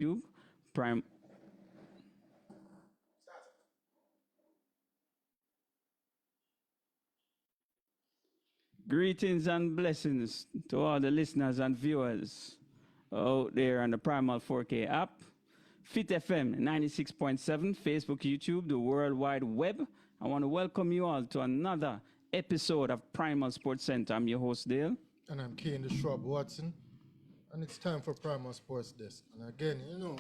YouTube, Prime. Greetings and blessings to all the listeners and viewers out there on the Primal 4K app, Fit FM 96.7, Facebook, YouTube, the World Wide Web. I want to welcome you all to another episode of Primal Sports Center. I'm your host, Dale. And I'm Kane the Shrub Watson. And it's time for Primal Sports Desk. And again, the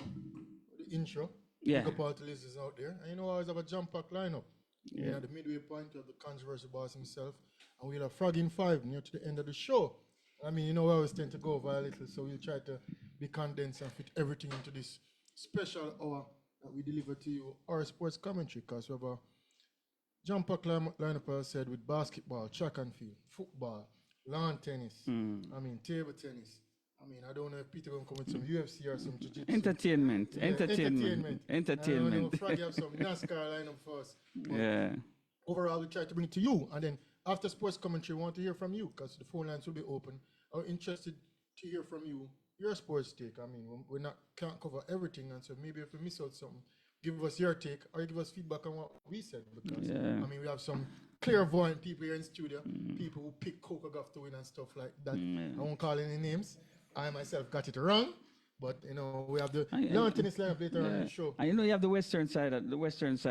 intro. Yeah. Big up all the listeners out there. And I always have a jump pack lineup. Yeah. At the midway point of the controversial boss himself. And we'll have Frog in 5 near to the end of the show. I mean, we always tend to go over a little, so we'll try to be condensed and fit everything into this special hour that we deliver to you, our sports commentary, because we have a jump pack lineup, as I said, with basketball, track and field, football, lawn tennis, table tennis. I don't know if Peter going to come with some UFC or some jiu-jitsu. Entertainment. I don't know if Froggy have some NASCAR lineup for us. Yeah. Overall, we try to bring it to you. And then after sports commentary, we want to hear from you because the phone lines will be open. I'm interested to hear from you, your sports take. We can't cover everything. And so maybe if we miss out something, give us your take or give us feedback on what we said. Because, we have some clairvoyant people here in studio, people who pick Coca Golf to win and stuff like that. I won't call any names. I myself got it wrong, but we have the lawn tennis lineup later on in the show. And you have the western side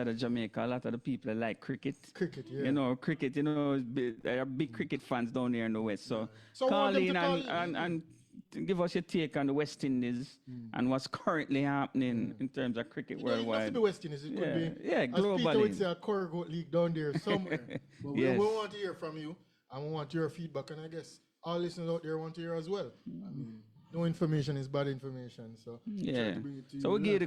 of Jamaica. A lot of the people like cricket. Cricket, yeah. There are big cricket fans down here in the west. So I call want them in to call and give us your take on the West Indies and what's currently happening in terms of cricket worldwide. It doesn't be West Indies. It could be, globally. as Peter would say, a Corgo League down there somewhere. But we want to hear from you, and we want your feedback, and I guess all listeners out there want to hear as well. No information is bad information, so try to bring it to you. So we'll give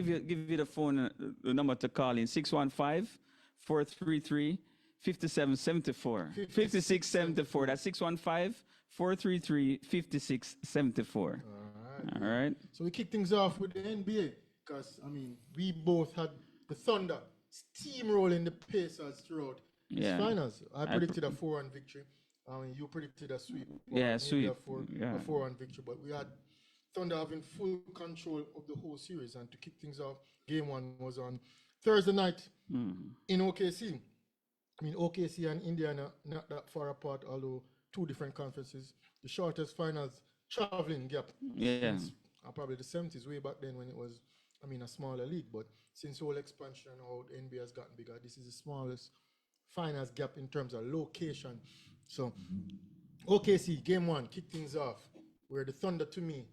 you the phone, the number to call in 615-433-5774. 5674. That's 615-433-5674. All right. So we kick things off with the NBA because we both had the Thunder steamrolling the Pacers throughout the finals. I predicted a 4-1 victory. You predicted a sweep. Sweep. A 4-1 victory. But we had Thunder having full control of the whole series. And to kick things off, game 1 was on Thursday night in OKC. OKC and Indiana not that far apart, although two different conferences. The shortest finals traveling gap. Since, probably the 70s, way back then when it was, a smaller league. But since whole expansion and how the NBA has gotten bigger, this is the smallest finals gap in terms of location. So, OKC, game 1, kicked things off, where the Thunder, to me,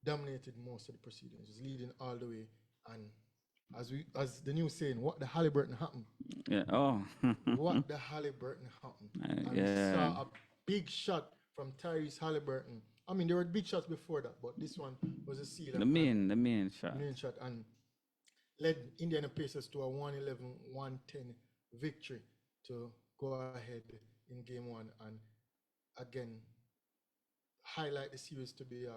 dominated most of the proceedings, was leading all the way. And as the news saying, what the Halliburton happened? What the Halliburton happened? And we saw a big shot from Tyrese Halliburton. There were big shots before that, but this one was a seal. The main shot. The main shot, and led Indiana Pacers to a 111-110 victory to go ahead in game 1 and again highlight the series to be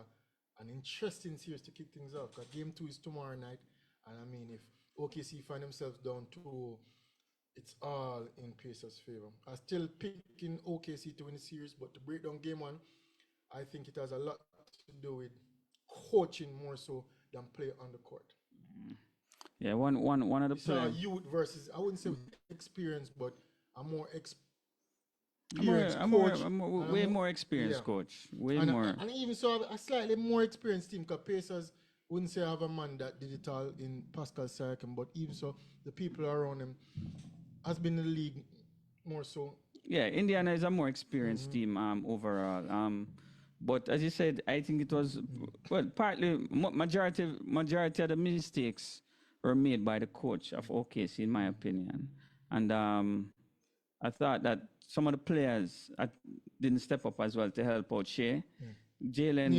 an interesting series to kick things off. Because game 2 is tomorrow night, and if OKC find themselves down 2, it's all in Pacers' favor. I'm still picking OKC to win the series, but to break down game 1, I think it has a lot to do with coaching more so than play on the court. Yeah, one of the players. Youth versus, I wouldn't say experience, but a more experienced way more experienced coach. More. And even so, a slightly more experienced team, because Pacers wouldn't say I have a man that did it all in Pascal Siakam, but even so, the people around him has been in the league more so. Yeah, Indiana is a more experienced team overall. But as you said, I think it was partly majority of the mistakes were made by the coach of OKC, in my opinion. And I thought that some of the players didn't step up as well to help out Shea. Jalen.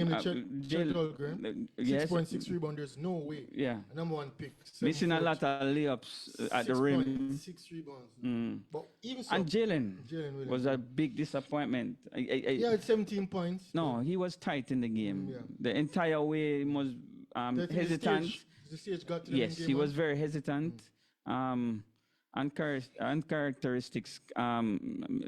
Chet Holmgren, 6.6 rebounders, no way. Yeah. Number 1 pick. Missing a lot of layups at the rim. 6 rebounds. But even so, and Jalen was a big disappointment. He had 17 points. No, he was tight in the game. The entire way he was hesitant. The stage got to him. Yes, he was very hesitant. Uncharacteristics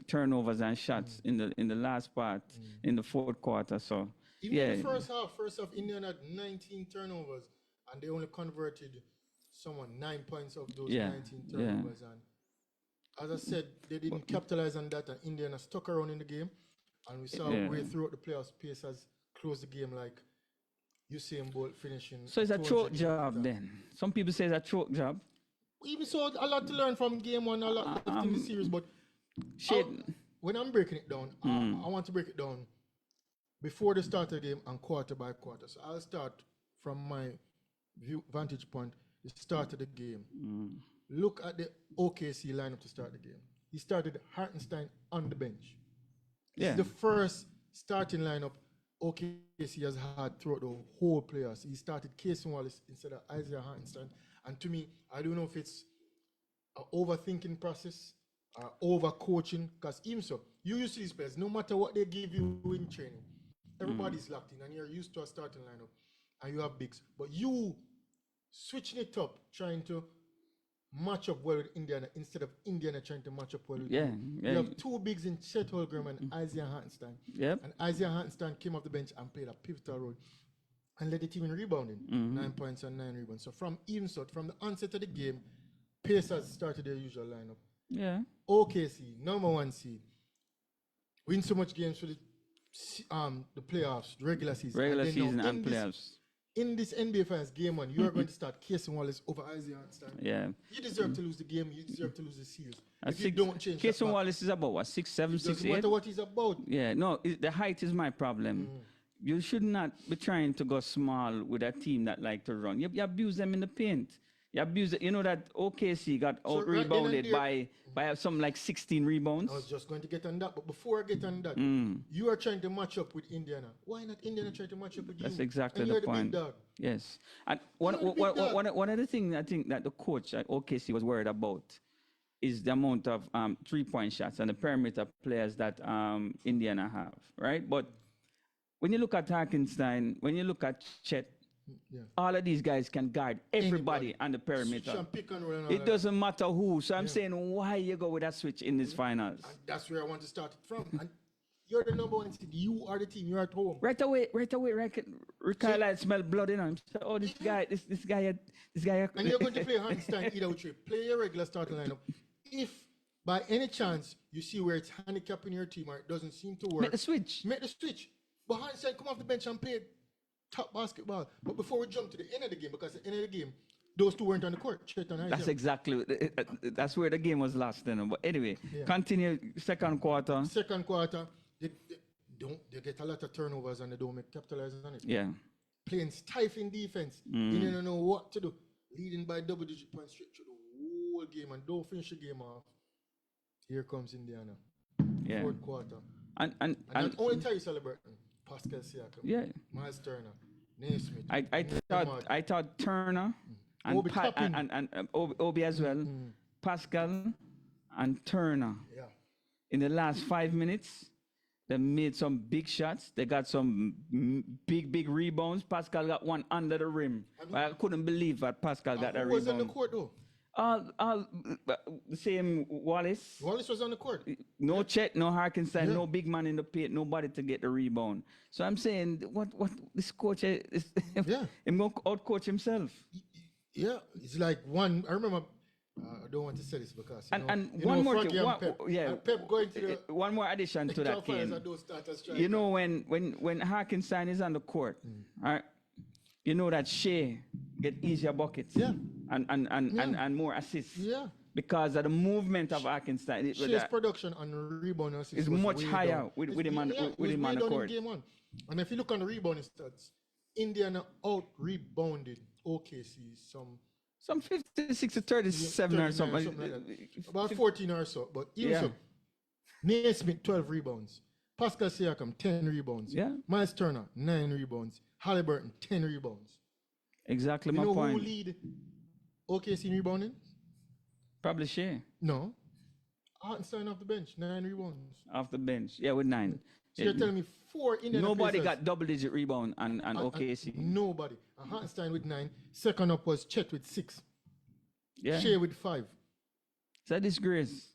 turnovers and shots in the last part in the fourth quarter. So Even Yeah. in the first half, Indiana had 19 turnovers, and they only converted 9 points of those Yeah. 19 Yeah. turnovers. And as I said, they didn't capitalize on that, and Indiana stuck around in the game. And we saw Yeah. way throughout the playoffs, Pacers closed the game like Usain Bolt finishing. So it's a 200 choke in job that. then. Some people say it's a choke job. We saw a lot to learn from game one, a lot left in the series, but Shit. when I'm breaking it down, I want to break it down before the start of the game and quarter by quarter. So I'll start from my vantage point, the start of the game. Look at the OKC lineup to start the game. He started Hartenstein on the bench. This Yeah. is the first starting lineup OKC has had throughout the whole playoffs. He started Casey Wallace instead of Isaiah Hartenstein. And to me, I don't know if it's an overthinking process or over-coaching, because even so, you used to these players, no matter what they give you in training, everybody's locked in and you're used to a starting lineup and you have bigs. But you switching it up, trying to match up well with Indiana instead of Indiana trying to match up well with you. Yeah. You have two bigs in Chet Holmgren and Isaiah Hartenstein. Yep. And Isaiah Hartenstein came off the bench and played a pivotal role and led the team in rebounding, 9 points and 9 rebounds. So from the onset of the game, Pacers started their usual lineup. Yeah. OKC, number 1 seed, win so much games for the playoffs, the regular season. Regular then now season and in this- playoffs. In this NBA Finals game 1, you are going to start Casey Wallace over Isaiah Hartenstein. Yeah. You deserve to lose the game. You deserve to lose the series. At If you don't change Casey that back, Wallace is about what, 6'7", it doesn't 6'8"? matter what he's about. Yeah, no, the height is my problem. You should not be trying to go small with a team that like to run. You abuse them in the paint. You abuse it. You know that OKC got So out right then and rebounded there- by something like 16 rebounds. I was just going to get on that, but before I get on that, you are trying to match up with Indiana. Why not Indiana try to match up with you? That's exactly and the you're point. The big dog. Yes. And one You're the big dog. of the things I think that the coach at OKC was worried about is the amount of 3-point shots and the perimeter players that Indiana have, right? But when you look at Hartenstein, when you look at Chet, Yeah. all of these guys can guard everybody on the Switch perimeter. and pick and roll and all It that. doesn't matter who. So I'm saying, why you go with that switch in this finals? And that's where I want to start it from. And you're the number 1 seed. You are the team. You're at home. Right away, Kyle I smell blood in him. So, oh, this guy. And you're going to play Hartenstein either way. Play your regular starting lineup. If by any chance you see where it's handicapping your team or it doesn't seem to work, Make the switch. Make the switch. But Hartenstein come off the bench and play top basketball. But before we jump to the end of the game, because at the end of the game, those two weren't on the court. Chet and That's Isaiah. exactly. That's where the game was lost then. But anyway, Yeah. continue second quarter. Second quarter, they get a lot of turnovers and they don't capitalize on it. Yeah. Playing stifling defense. You don't know what to do. Leading by double-digit points straight through the whole game and don't finish the game off. Here comes Indiana. Yeah. Fourth quarter. And And not only Tyrese celebrating, Pascal Siakam, yeah. Miles Turner, Naismith. I thought Turner and Obi Toppin. and Obi as well, Pascal and Turner. Yeah. In the last 5 minutes, they made some big shots. They got some big rebounds. Pascal got one under the rim. I couldn't believe that Pascal got a Who was on the rebound. court though? All the same Wallace. Wallace was on the court. No Chet, no Harkenstein, Yeah. no big man in the paint, nobody to get the rebound. So I'm saying, what this coach is, Yeah. him going to outcoach himself. Yeah, it's like one. I remember. I don't want to say this because And you one know more Frankie thing, and Pep. yeah, And Pep going to the one more addition to that, top finals Kane. and those starters trying You to- know when Harkenstein is on the court, right? You know that Shea get easier buckets, Yeah. and more assists, Yeah. because of the movement of Harkenstein. Shea's production on rebound and assists is was much way higher down. with It's- him on yeah, it with was him way on the down in court. game 1. And if you look on the rebounding stats, Indiana out rebounded OKC Some 56 to 37 or 39 something. like that. About 14 or so. But even Yeah. so, Naismith 12 rebounds, Pascal Siakam 10 rebounds, Yeah. Miles Turner 9 rebounds, Halliburton 10 rebounds. Exactly You my know point. who lead OKC in rebounding? Probably Shea No. Hartenstein off the bench, 9 rebounds. off the bench. Yeah, with 9. So you're telling me 4 Indiana Nobody Pacers- got double-digit rebound and OKC. Nobody. And Hartenstein with 9. Second up was Chet with 6. Yeah, Shea with 5. it's a disgrace.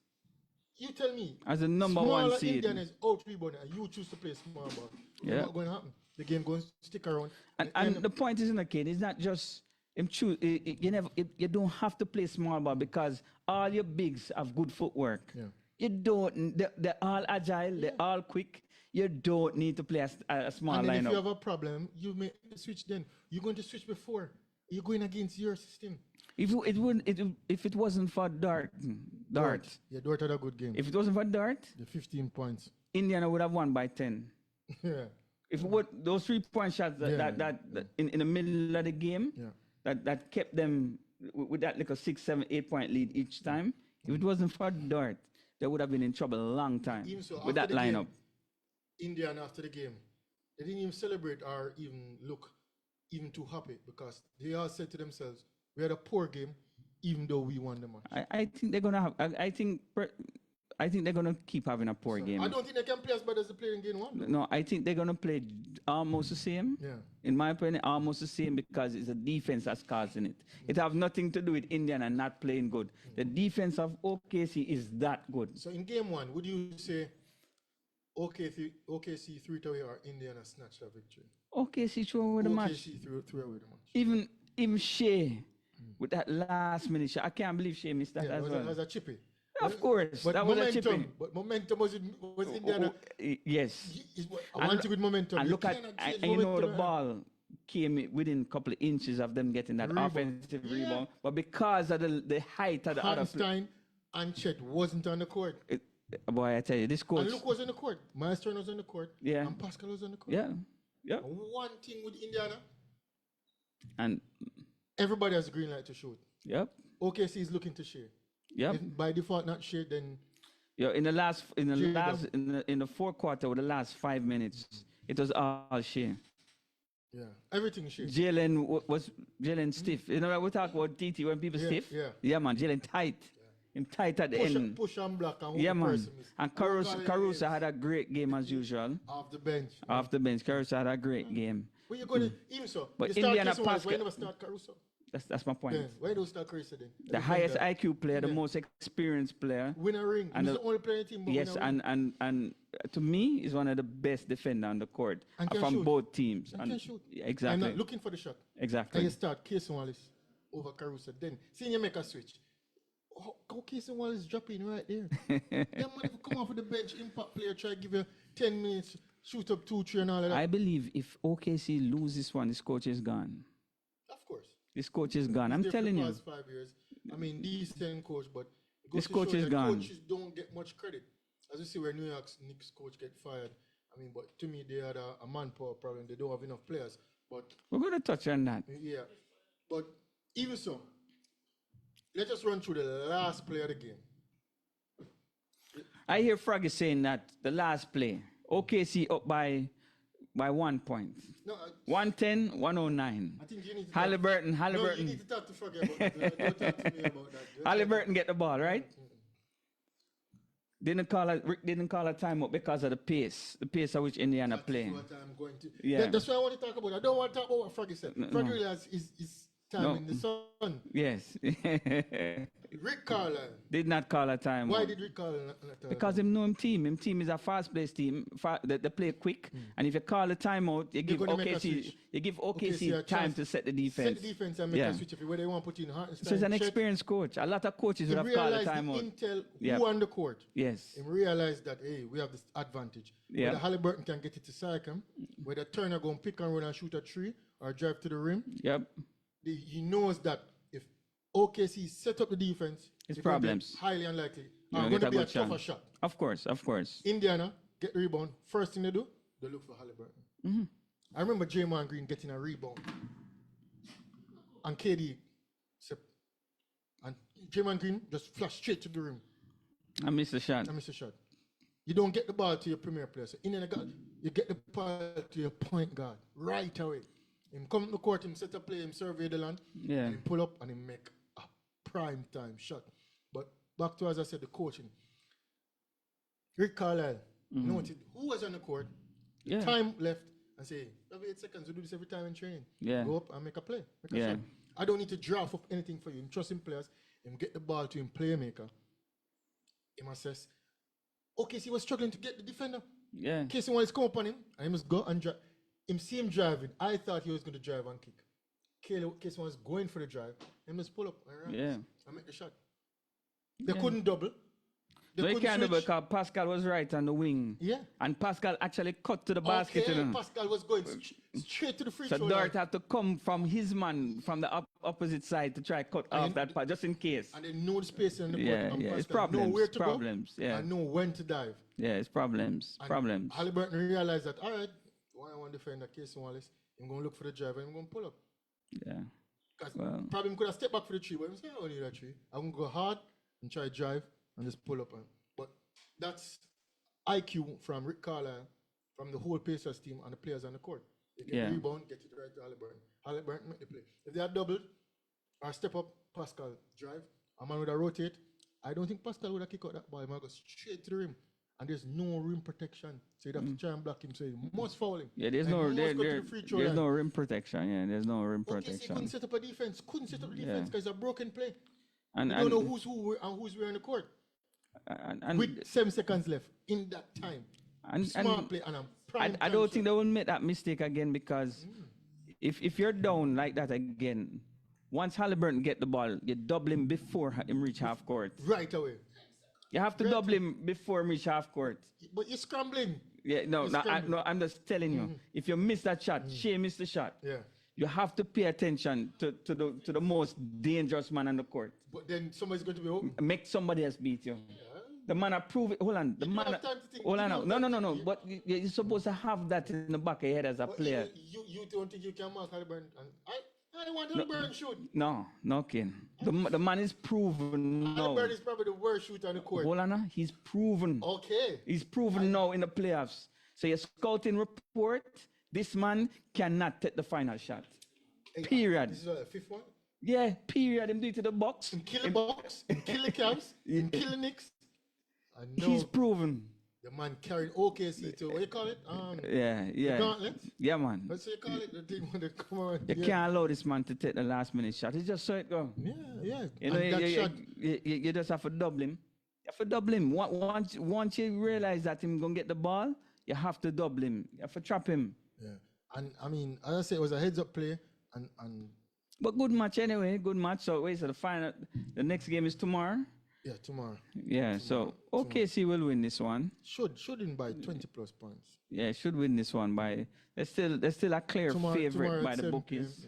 You tell me. As a number smaller one seed. Indiana is out rebounding and you choose to play small ball. Yeah. What's going to happen? the game going to stick around. And the point is, in the kid, it's not just him choose. You don't have to play small ball because all your bigs have good footwork. Yeah. You don't. They're all agile. They're all quick. You don't need to play a small And then if you lineup. have a problem, you make the switch then. You're going to switch before. You're going against your system. If it wasn't for Dart, Yeah, Dort had a good game. if it wasn't for Dart, The 15 points. Indiana would have won by 10. Yeah. If it would, those 3-point shots that in the middle of the game, Yeah. that kept them with that little 6, 7, 8 point lead each time. If it wasn't for Dart, they would have been in trouble a long time Even so, with after that the game, lineup. Indiana after the game, they didn't even celebrate or even look even too happy because they all said to themselves, we had a poor game, even though we won the match. I think they're gonna have. I think they're gonna keep having a poor game. I don't think they can play as bad as they played in game one. No, I think they're gonna play almost the same. Yeah. In my opinion, almost the same because it's the defense that's causing it. It have nothing to do with Indiana not playing good. The defense of OKC is that good. So in game one, would you say OKC threw it away or Indiana snatched a victory? OKC threw away the match. OKC threw away the match. Even Shea with that last minute shot. I can't believe Shea missed that Yeah, as it well. was a chippy. Of course, But that was a momentum, chippy. but momentum was Indiana. Yes. I want to good momentum. And You look at, cannot change and you know the momentum. ball came within a couple of inches of them getting that Rebound. offensive Yeah. rebound. But because of the height of the other Hartenstein and Chet wasn't on the court. boy, I tell you, this coach. And Luke was on the court. Maestro was on the court. Yeah. And Pascal was on the court. Yeah. Yeah. And one thing with Indiana, And everybody has a green light to shoot. yep. OKC is looking to share. Yep. If by default not share, then Yeah, in Jay the fourth quarter, with the last 5 minutes, it was all Shea. yeah, everything share. Was Jalen stiff. You know, we talk about TT when people Yeah, stiff. yeah. Yeah, man. Jalen tight. Him tight at the end. Push and block and Yeah, one man. person miss. And One guy Caruso had a great game as usual. off the bench. Off the bench, Caruso had a great game. Where you going to even so? But you start Indiana Casey Wallace, why you Pascal- never start Caruso? That's my point. Then why don't start Caruso then? The highest IQ player, the Yeah. most experienced player. Win a ring. And He's the- the only player in the team. But Yes, win a ring. and to me, he's one of the best defender on the court And can from shoot. both teams. And can shoot. Yeah, I'm exactly. not looking for the shot. And Exactly. you start Casey Wallace over Caruso. Then seeing you make a switch. How Casey Wallace dropping right there? Them man if you come off of the bench, impact player, try to give you 10 minutes, shoot up 2, 3 and all of that. I believe if OKC loses this one, this coach is gone. Of course. This coach is gone. He's I'm there for telling the you. past 5 years. I mean, decent coach, but it goes This to coach show is that gone. Coaches don't get much credit. As you see where New York's Knicks coach get fired. I mean, but to me, they had a manpower problem. They don't have enough players. But We're going to touch on that. yeah, but even so, let us run through the last play of the game. I hear Froggy saying that the last play, OKC up by 1 point. No, 110, 109. I think you need to Halliburton. No, you need to talk to Froggy about that. Don't talk to me about that. Halliburton get the ball, right? Rick didn't call a timeout because of the pace at which Indiana That is playing. what I'm going to. Yeah. That's what I want to talk about. I don't want to talk about what Froggy said. Froggy realized his time No. in the sun. Yes. Rick Carlisle. Did not call a timeout. Why did Rick Carlisle not tell Because him know him team. Him team is a fast-paced team. They play quick, and if you call a timeout, you give gonna make a OKC switch. OKC a time chance. to set the set defense. the defense and make Yeah. a switch if where they want to put in Hartenstein. So he's an Chet. experienced coach. A lot of coaches He would have called a realized the timeout. intel Yeah. who on the court. Yes. He realized that, hey, we have this advantage. Yeah. Whether Halliburton can get it to Sycam, whether Turner going to pick and run and shoot a three or drive to the rim, Yep. he knows that if OKC set up the defense, It's it's gonna be problems. highly unlikely. You Are don't going get to a be a good tougher chance. shot. Of course. Indiana get the rebound. First thing they do, they look for Halliburton. Mm-hmm. I remember Draymond Green getting a rebound. And KD said, and Draymond Green just flashed straight to the rim. I missed the shot. I missed a shot. You don't get the ball to your premier player. So Indiana you get the ball to your point guard right away. Him come to the court, him set a play, him survey the land, Yeah. and him pull up and him make a prime time shot. But back to, as I said, the coaching. Rick Carlisle noted who was on the court, Yeah. time left, and say, we have 8 seconds, we do this every time in training. Yeah. Go up and make a play. Make a Yeah. shot. I don't need to draft up anything for you. Him trust him players, him get the ball to him playmaker. Him assess. Okay, so he was struggling to get the defender. Yeah. Casey Wallace come up on him, and he must go and drop. him see him driving. I thought he was going to drive and kick. Case was going for the drive. Him just pull up and run. Yeah. And make the shot. They couldn't double. They No, you couldn't can't do switch. because Pascal was right on the wing. Yeah. And Pascal actually cut to the basket. Okay, You know. Pascal was going straight to the free So throw Dart line. had to come from his man from the opposite side to try cut off that part just in case. And they know the space in the court. Yeah, And yeah, it's Pascal know problems. where to Problems. go Yeah, and know when to dive. yeah, it's problems. And Problems. Halliburton realized that, all right, why I want to defend that case Wallace, I'm going to look for the driver and I'm going to pull up. Yeah. Because Well. probably could have stepped back for the tree, but I'm saying I don't need that tree. I'm going to go hard and try to drive and just pull up. But that's IQ from Rick Carlisle, from the whole Pacers team and the players on the court. They get Yeah. the rebound, get it right to Halliburton. Halliburton make the play. If they had doubled or step up, Pascal drive, a man would have rotate. I don't think Pascal would have kicked out that ball. He might go straight to the rim. And there's no rim protection. So you'd have to try and block him. So you must foul him. Yeah, there's And no he must go to the free throw there's line. no rim protection. Yeah, there's no rim Okay, so he protection. couldn't set up a defense. Couldn't set up a defense because it's a broken play. And You don't know who's who and who's where on the court. and With 7 seconds left in that time. Smart play and a prime I time don't shot. think they will make that mistake again because if you're down like that again, once Halliburton get the ball, you double him before him reach half court. Right away. You have to double him before him reach half court. But you're scrambling. Yeah, no, You're no, scrambling. I'm just telling you. If you miss that shot, Shea missed the shot. Yeah. You have to pay attention to the most dangerous man on the court. But then somebody's going to be open. Make somebody else beat you. The man approve it. Hold on. The You man. have time to think. Hold You on. have No, time no, no, to no. think. But you're supposed to have that in the back of your head as a But player. you don't think you can mark Halliburton? And I want Halliburton shoot. No, Ken. The man is proven now. Halliburton is probably the worst shooter on the court. Hold on. He's proven. Okay. He's proven now in the playoffs. So your scouting report, this man cannot take the final shot. Hey, Period. This is what, the fifth one? Yeah, period. Him do it to the box. In kill the box, in kill the Cavs, in kill the Knicks. I know He's proven. the man carried OKC to, what you call it? Yeah. Gauntlet? Yeah, man. What's you call it? The thing when they come around. You can't allow this man to take the last minute shot. It's just so it go. Yeah. You know, And that shot, you just have to double him. You have to double him. Once you realize that him gonna get the ball, you have to double him. You have to trap him. yeah. And I mean, as I said, it was a heads-up play, and But good match anyway. Good match. So wait, so the next game is tomorrow. yeah, tomorrow Yeah. So OKC will win this one. should win by 20 plus points. Yeah, should win this one by. They're still a clear Tomorrow favorite by at the 7 bookies.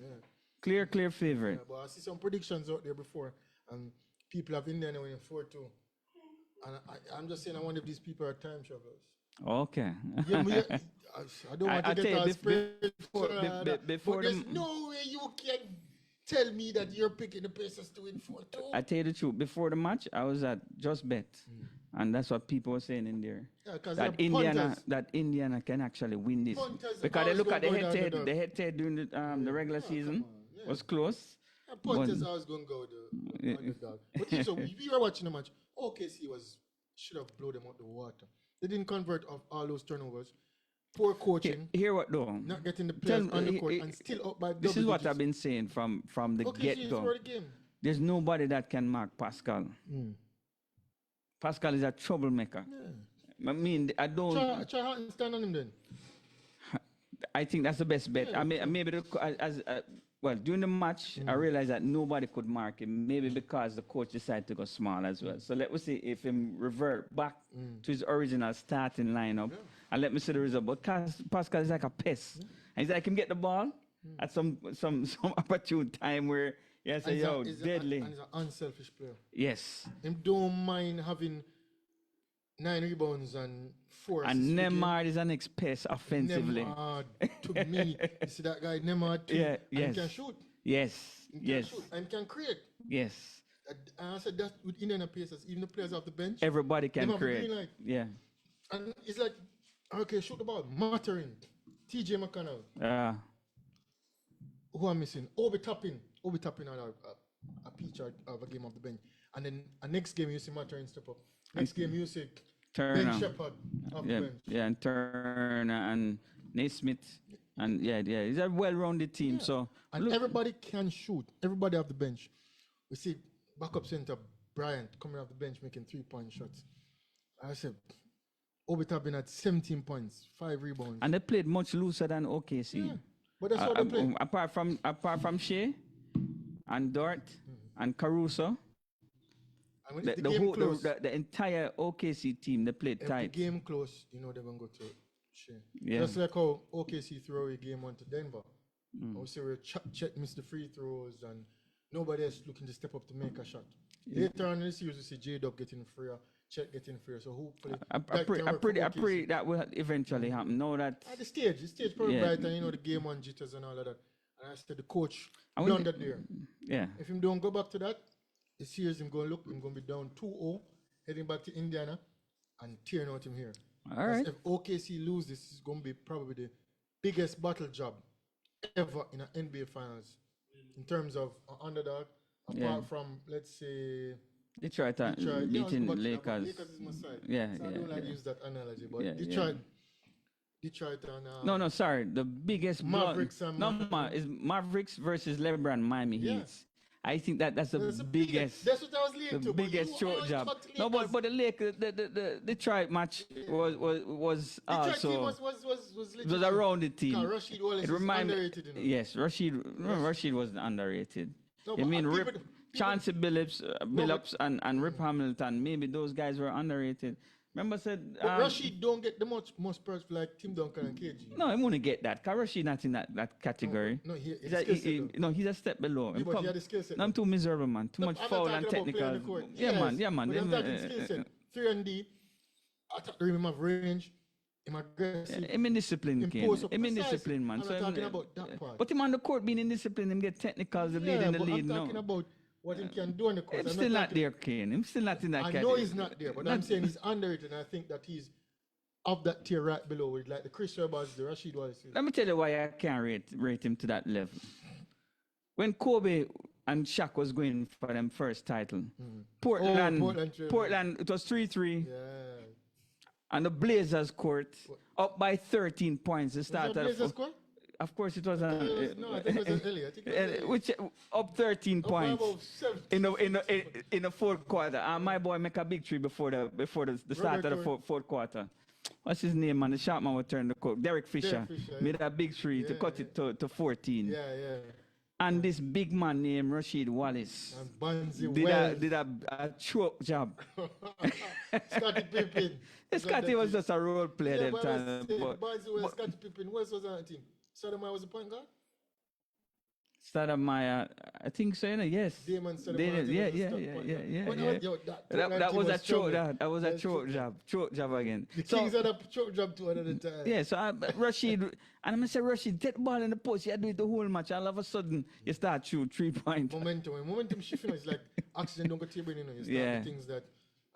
PM, Clear favorite. Yeah, but I see some predictions out there before, and people have Indiana winning 4-2. And I'm just saying, I wonder if these people are time travelers. Okay. Yeah, I don't want I to tell get you, all before but there's the- no way you can tell me that you're picking the Pacers to win 4-2. I tell you the truth. Before the match, I was at Just Bet, and that's what people were saying in there. Yeah, 'cause That they're punters. Indiana can actually win this Punters because they always look at the gonna go down head-to-head. the dog. The head-to-head during the regular season Yeah. was close. Pointers always going to go the underdog. But so we were watching the match. OKC should have blown them out the water. They didn't convert of all those turnovers. Poor coaching, Hear what though? not getting the players on the court, and still up by double This is what digits. I've been saying from the OKC is get-go. for the game. There's nobody that can mark Pascal. Pascal is a troublemaker. Yeah. I mean, I don't. Try hard and stand on him then. I think that's the best bet. I mean, maybe during the match, I realized that nobody could mark him. Maybe because the coach decided to go small as well. So let me see if him revert back to his original starting lineup, and let me see the result. But Pascal is like a pest. And he's like him get the ball at some opportune time where you say, "Yo, deadly." And he's an unselfish player. Yes. Him don't mind having 9 rebounds and 4 assists. And per game. Neymar is an ex-pest offensively. Neymar, to me, you see that guy Neymar too. Yeah, And yes. he can shoot. Yes. He can Yes. shoot and can create. Yes. And I said that with Indiana Pacers, even the players off the bench. Everybody can Them have a create. green light. Yeah. And it's like, okay, shoot the ball. Mattering. TJ McConnell. Who I'm missing? Obi Toppin had a peach of a game off the bench. And then next game you see Mattering step up. Next game you see Ben Turner. Shepherd off the Yeah, bench. yeah, and Turner and Naismith. And yeah, it's a well-rounded team. So And look, everybody can shoot. Everybody off the bench. We see backup center Bryant coming off the bench making 3-point shots. I said, Obita been at 17 points, 5 rebounds. And they played much looser than OKC. Yeah, but that's what they play. Apart from Shea and Dort and Caruso, And when the game close, the entire OKC team, they played if tight. the game close, you know they're going to go to Shea. Yeah. Just like how OKC threw away game 1 to Denver. Obviously, where Chet missed the free throws and nobody else looking to step up to make a shot. Later on in the series, we see J-Dub getting freer, Chet getting freer. So hopefully, I pray that will eventually happen. Know that at the stage probably bright, and you know the game 1 jitters and all of that. And I said the coach done that there. Yeah. If him don't go back to that, the series him going to be down 2-0, heading back to Indiana, and tearing out him here. All right. If OKC lose, this is going to be probably the biggest battle job ever in an NBA Finals in terms of an underdog. Apart from, let's say, Detroit beating Lakers. Lakers is my side. Yeah, so I don't like to use that analogy, but Yeah, Detroit and no, sorry. The biggest Mavericks and is Mavericks versus LeBron Miami Yeah. Heat. I think that's the biggest. That's what I was leading The to. biggest choke job. No, but the Lakers, the Detroit match was Detroit team also was it was a rounded team. Rashid Wallace It is reminded underrated. You know? yes, Rashid was underrated. No, I but mean, people- Chauncey Billups and Rip Hamilton, maybe those guys were underrated. Remember said But Rashid don't get the most perks like Tim Duncan and KG. no, I wouldn't get that. Cause Rashid not in that category. No, He's a step below. Yeah, but he had the skill set. No, I'm too miserable, man. Too much I'm not foul talking and about playing on the technical. court. Yeah, Yes, man. But I'm talking skill set. 3 and D. Attack the rim of range. Him aggressive. Him in discipline, Him Ken. post up Him in precisely. discipline, man. I'm not talking about that part. But him on the court being in discipline, him get technicals, the lead in the but lead. I'm talking No, about what he can do on the court. him I'm still not talking- there, Ken. Him still not in that I category. know he's not there, but I'm saying he's underrated, and I think that he's of that tier right below, with like the Chris Webber's, the Rashid Wallace. Let me tell you why I can't rate him to that level. When Kobe and Shaq was going for them first title, Portland, it was 3-3, Yeah. and the Blazers court up by 13 points. The Was start that Blazers score? Of course, it was No, I think it was Ellie. I think it was which up 13 Up by points about 7. in the fourth quarter. And my boy make a big three before the start of the Robert fourth quarter. What's his name, man? The sharp man would turn the court. Derek Fisher, Fisher, made a big three to cut it to 14. Yeah. And this big man named Rashid Wallace And Banzi did a choke job. Scottie Pippen. Scotty was just a role player Yeah, at but the I time. say, but- Banzi Wells, Scottie Pippen. Who else was on the team? Sotomayor was the point guard? Stoudemire, I think so, you know, yes. Damon Yeah. Sotomayor That was a choke job. That was a Yes, choke job. Choke job again. The So- Kings had a choke job too another time. Yeah, so Rashid, and I'm going to say, Rashid, take the ball in the post. You do it the whole match. All of a sudden, you start shoot 3 points. Momentum shifting is like oxygen don't go to your brain, you know. You start Yeah. the things that,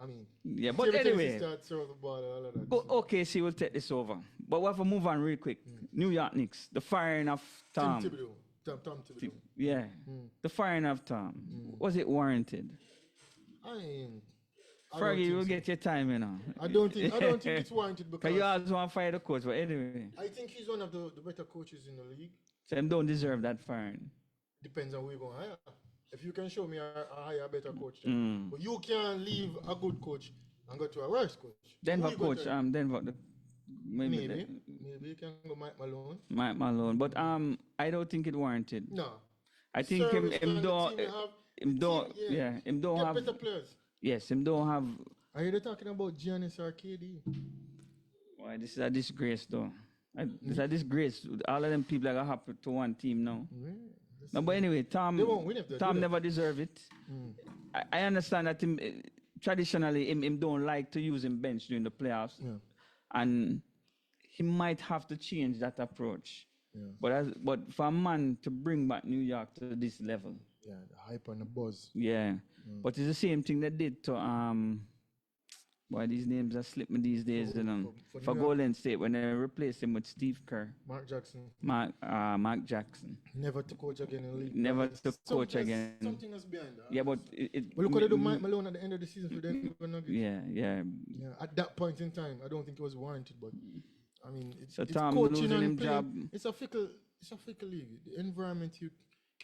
I mean. Yeah, but every time you anyway, start throw the ball, all of that. OKC will take this over. But we have to move on real quick. New York Knicks, the firing of Tom. Tim Thibodeau. Tom Thibodeau. Yeah, the firing of Tom. Was it warranted? I don't Fergie, think you'll so. get your time, you know. I don't think it's warranted Because you because always want to fire the coach, but anyway. I think he's one of the better coaches in the league. So them don't deserve that firing. Depends on who you're going to hire. If you can show me a hire a better coach, then. But you can't leave a good coach and go to a worse coach. Denver Who you going coach, to- Denver, maybe Maybe you can go Mike Malone. Mike Malone, but I don't think it warranted. No. I think Service him and the don't, team you have, him don't, team, yeah. him don't Get have, better players. yes, him don't have. Are you talking about Giannis or KD? Why this is a disgrace though. It's a disgrace. All of them people that are happy to one team now. No, but anyway, They won't win if they do Tom that. never deserved it. I understand that him traditionally him don't like to use him bench during the playoffs, Yeah. and he might have to change that approach. Yeah. But for a man to bring back New York to this level, Yeah, the hype and the buzz. yeah. But it's the same thing they did to why these names are slipping these days, you know, for for New York. Golden State when they replaced him with Steve Kerr, Mark Jackson Mark Jackson. never to coach again in the league. Never There's to coach there's again. Something else behind that. Yeah, but it But look what they do Mike Malone at the end of the season for them. yeah. Yeah, at that point in time, I don't think it was warranted. But I mean, it's, So it's Tom coaching losing and him playing. job. It's a fickle league. The environment you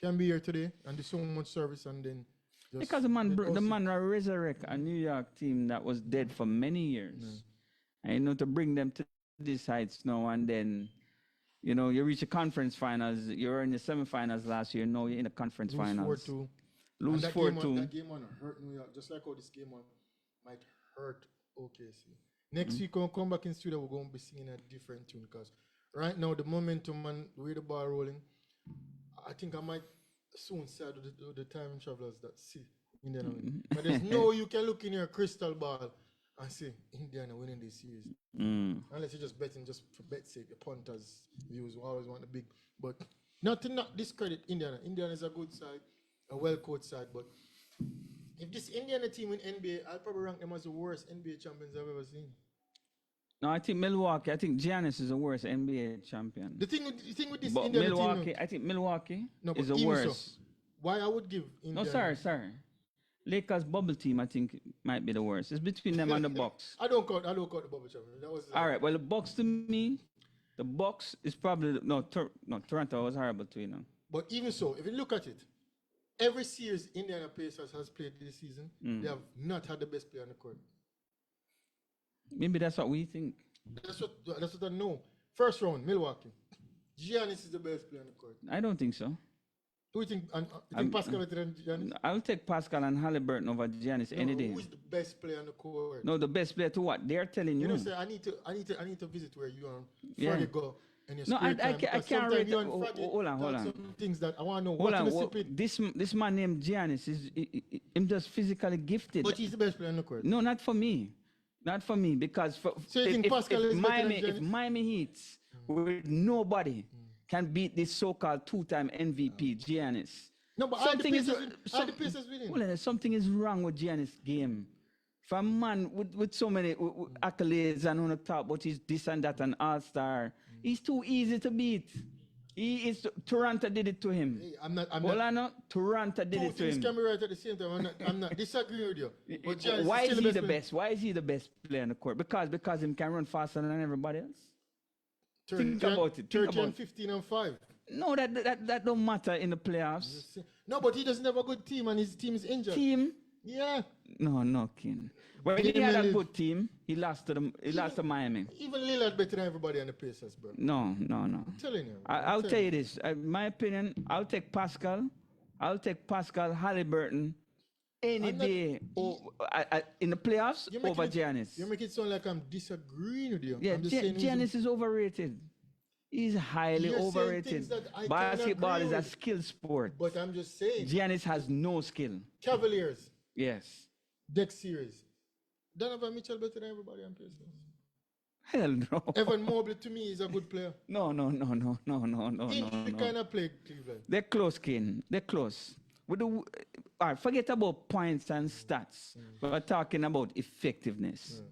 can be here today and do so much service and then. Because the man resurrect a New York team that was dead for many years, And to bring them to these heights now and then, you reach the conference finals. You were in the semifinals last year. Now you're in the conference Lose finals. 4-2. Lose And 4-2. That game one hurt New York, just like how this game one might hurt OKC. Next week, when we come back in studio, we're going to be singing a different tune because right now, the momentum and the way the ball rolling, I think I might soon say the time travelers that see Indiana win. But there's no way you can look in your crystal ball and say Indiana winning this series. Unless you're just betting just for bet's sake, the punters views always want the big. But not to not discredit Indiana. Indiana is a good side, a well-coached side. But if this Indiana team in NBA, I'll probably rank them as the worst NBA champions I've ever seen. No, I think Milwaukee. I think Giannis is the worst NBA champion. The thing with this but Indiana Milwaukee, team, I think Milwaukee no, is the worst. So, why I would give Indiana? No, sorry. Lakers bubble team, I think, might be the worst. It's between them and the Bucks. I don't count the bubble champion. That was all right. Well, the Bucks to me, the Bucks is probably Toronto was horrible too, But even so, if you look at it, every series Indiana Pacers has played this season, they have not had the best player on the court. Maybe that's what we think. That's what I know. First round, Milwaukee. Giannis is the best player on the court. I don't think so. Do you think, Pascal better than Giannis? I'll take Pascal and Halliburton over Giannis any day. Who is the best player on the court? No, the best player to what? They're telling you. You know, say I need to visit where you are. Yeah. Before you go. No, I can't rate. Hold on. Some things that I want to know. Hold on. This man named Giannis is him just physically gifted. But he's the best player on the court. No, not for me. Not for me, because so you think Pascal is if Miami Heat with nobody can beat this so-called two-time MVP Giannis. No, but something the Pacers winning. Well, something is wrong with Giannis' game. For a man with so many accolades and on the top, but he's this and that and all-star, he's too easy to beat. He is. Toronto did it to him. Hey, I'm not. Toronto did it to him. Two things can be right at the same time. I'm not disagreeing with you. But why is he the best? Why is he the best player on the court? Because him can run faster than everybody else. Think about it. 13, 15, and 5. No, that don't matter in the playoffs. No, but he doesn't have a good team, and his team is injured. Team? Yeah. No, King. When he had a good team, he lost to Miami. Even Lillard better than everybody on the Pacers, bro. No. I'm telling you. I'll tell you this. My opinion, I'll take Pascal, Halliburton any day in the playoffs over Giannis. You make it sound like I'm disagreeing with you. Yeah, Giannis is overrated. He's highly overrated. Basketball is a skill sport. But I'm just saying. Giannis has no skill. Cavaliers. Yes. Next series. Donovan Mitchell better than everybody on Pacers. Hell no. Evan Mobley to me is a good player. No. He kind of play Cleveland. They're close, King. They're close. All right, forget about points and stats. We're talking about effectiveness.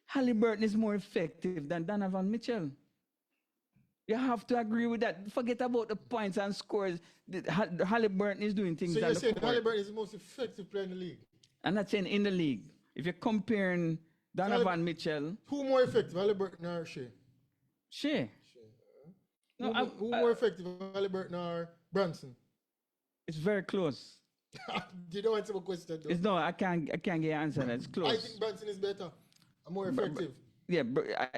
Halliburton is more effective than Donovan Mitchell. You have to agree with that. Forget about the points and scores. Halliburton is doing things. So you're saying Halliburton is the most effective player in the league? I'm not saying in the league. If you're comparing Donovan Mitchell. Who more effective, Halliburton or Shea? Shea. No, who more effective, Halliburton or Brunson? It's very close. You don't answer my question, though. No, I can't get an answer. It's close. I think Brunson is better and more effective. Yeah,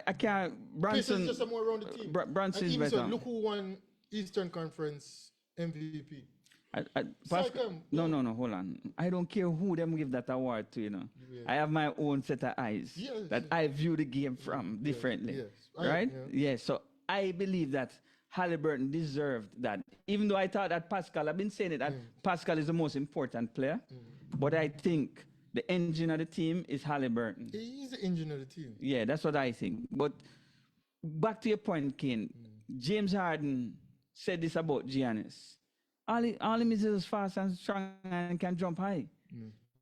I can't. Brunson is just a more rounded team. Brunson is better. So, look who won Eastern Conference MVP. No, hold on. I don't care who them give that award to, Yeah. I have my own set of eyes that I view the game from differently. Yes. Right? Yes. So I believe that Halliburton deserved that. Even though I thought that Pascal, I've been saying it, that Pascal is the most important player. But I think the engine of the team is Halliburton. He's the engine of the team. Yeah, that's what I think. But back to your point, Kane. James Harden said this about Giannis. All him is fast and strong and can jump high.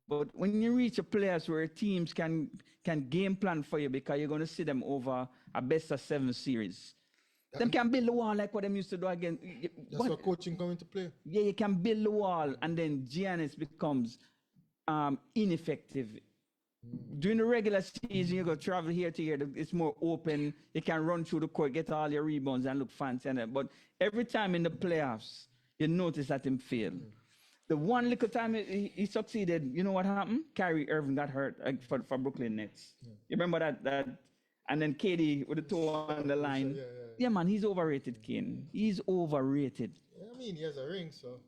But when you reach a place where teams can game plan for you because you're going to see them over a best-of-7 series, them can build the wall like what them used to do again. That's what coaching come into play. Yeah, you can build the wall, and then Giannis becomes ineffective. During the regular season, you go travel here to here. It's more open. You can run through the court, get all your rebounds, and look fancy. But every time in the playoffs, you notice that him fail. The one little time he succeeded, you know what happened? Kyrie Irving got hurt for Brooklyn Nets. You remember that and then KD with the toe on the line. Yeah, man, he's overrated, Kane. He's overrated. I mean, he has a ring, so.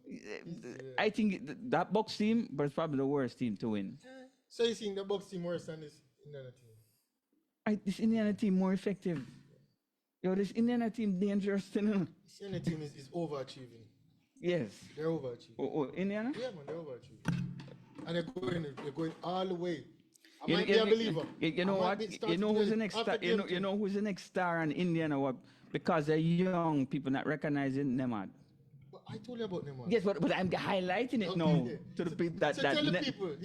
I think that Bucks team, but it's probably the worst team to win. So you think the Bucks team worse than this Indiana team? This Indiana team more effective. Yo, this Indiana team dangerous, you know? This Indiana team is overachieving. Yes. They're overachieving. Oh, Indiana? Yeah, man, they're overachieving. And they're going all the way. I might be a believer. You know what? You know who's the next star? You know who's the next star in Indiana? What? Because they're young people not recognizing Nemad. But I told you about Nemad. Yes, but I'm highlighting it now to the people that tell the people.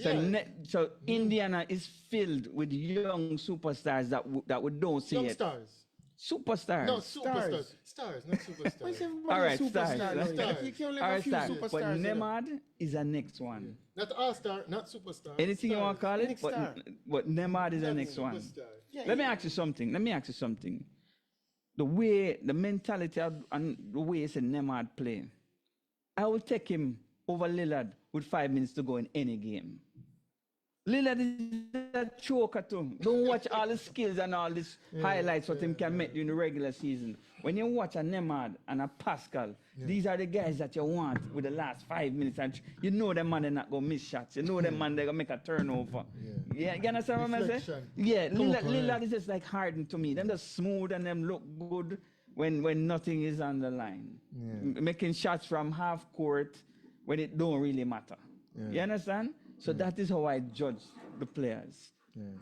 So Indiana is filled with young superstars that we don't see Young it. stars. Superstars. No, superstars. Stars, not superstars. All right, superstar? stars. You can only All have a right, few stars. superstars. But you know. Nemad is the next one. Not all-star, not superstar. Anything you want to call it, Next star. but Nemad is the next one. Superstar. Yeah, Let me ask you something. The mentality and the way it's a Nemad play, I will take him over Lillard with 5 minutes to go in any game. Lillard is a choker too. Don't watch all the skills and all these highlights what him can make during the regular season. When you watch a Nemad and a Pascal, these are the guys that you want with the last 5 minutes. And you know them man they're not gonna miss shots. You know them man they're gonna make a turnover. Yeah, you understand what I'm saying? Yeah, Lillard is just like Harden to me. Them just smooth and them look good when nothing is on the line. Making shots from half court when it don't really matter. You understand? So that is how I judge the players.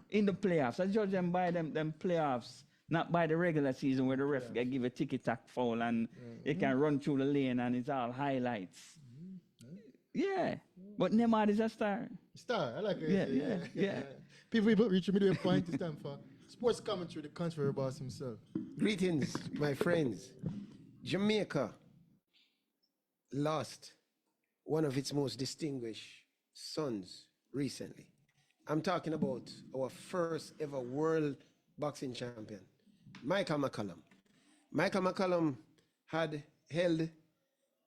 In the playoffs, I judge them by them playoffs, not by the regular season where the ref give a ticky-tack foul and you can run through the lane and it's all highlights. Yeah, but Neymar is a star. Star, I like it. Yeah. People reach me to a point. It's time for sports commentary, the country boss himself. Greetings, my friends. Jamaica lost one of its most distinguished sons recently. I'm talking about our first ever world boxing champion, Michael McCallum. Michael McCallum had held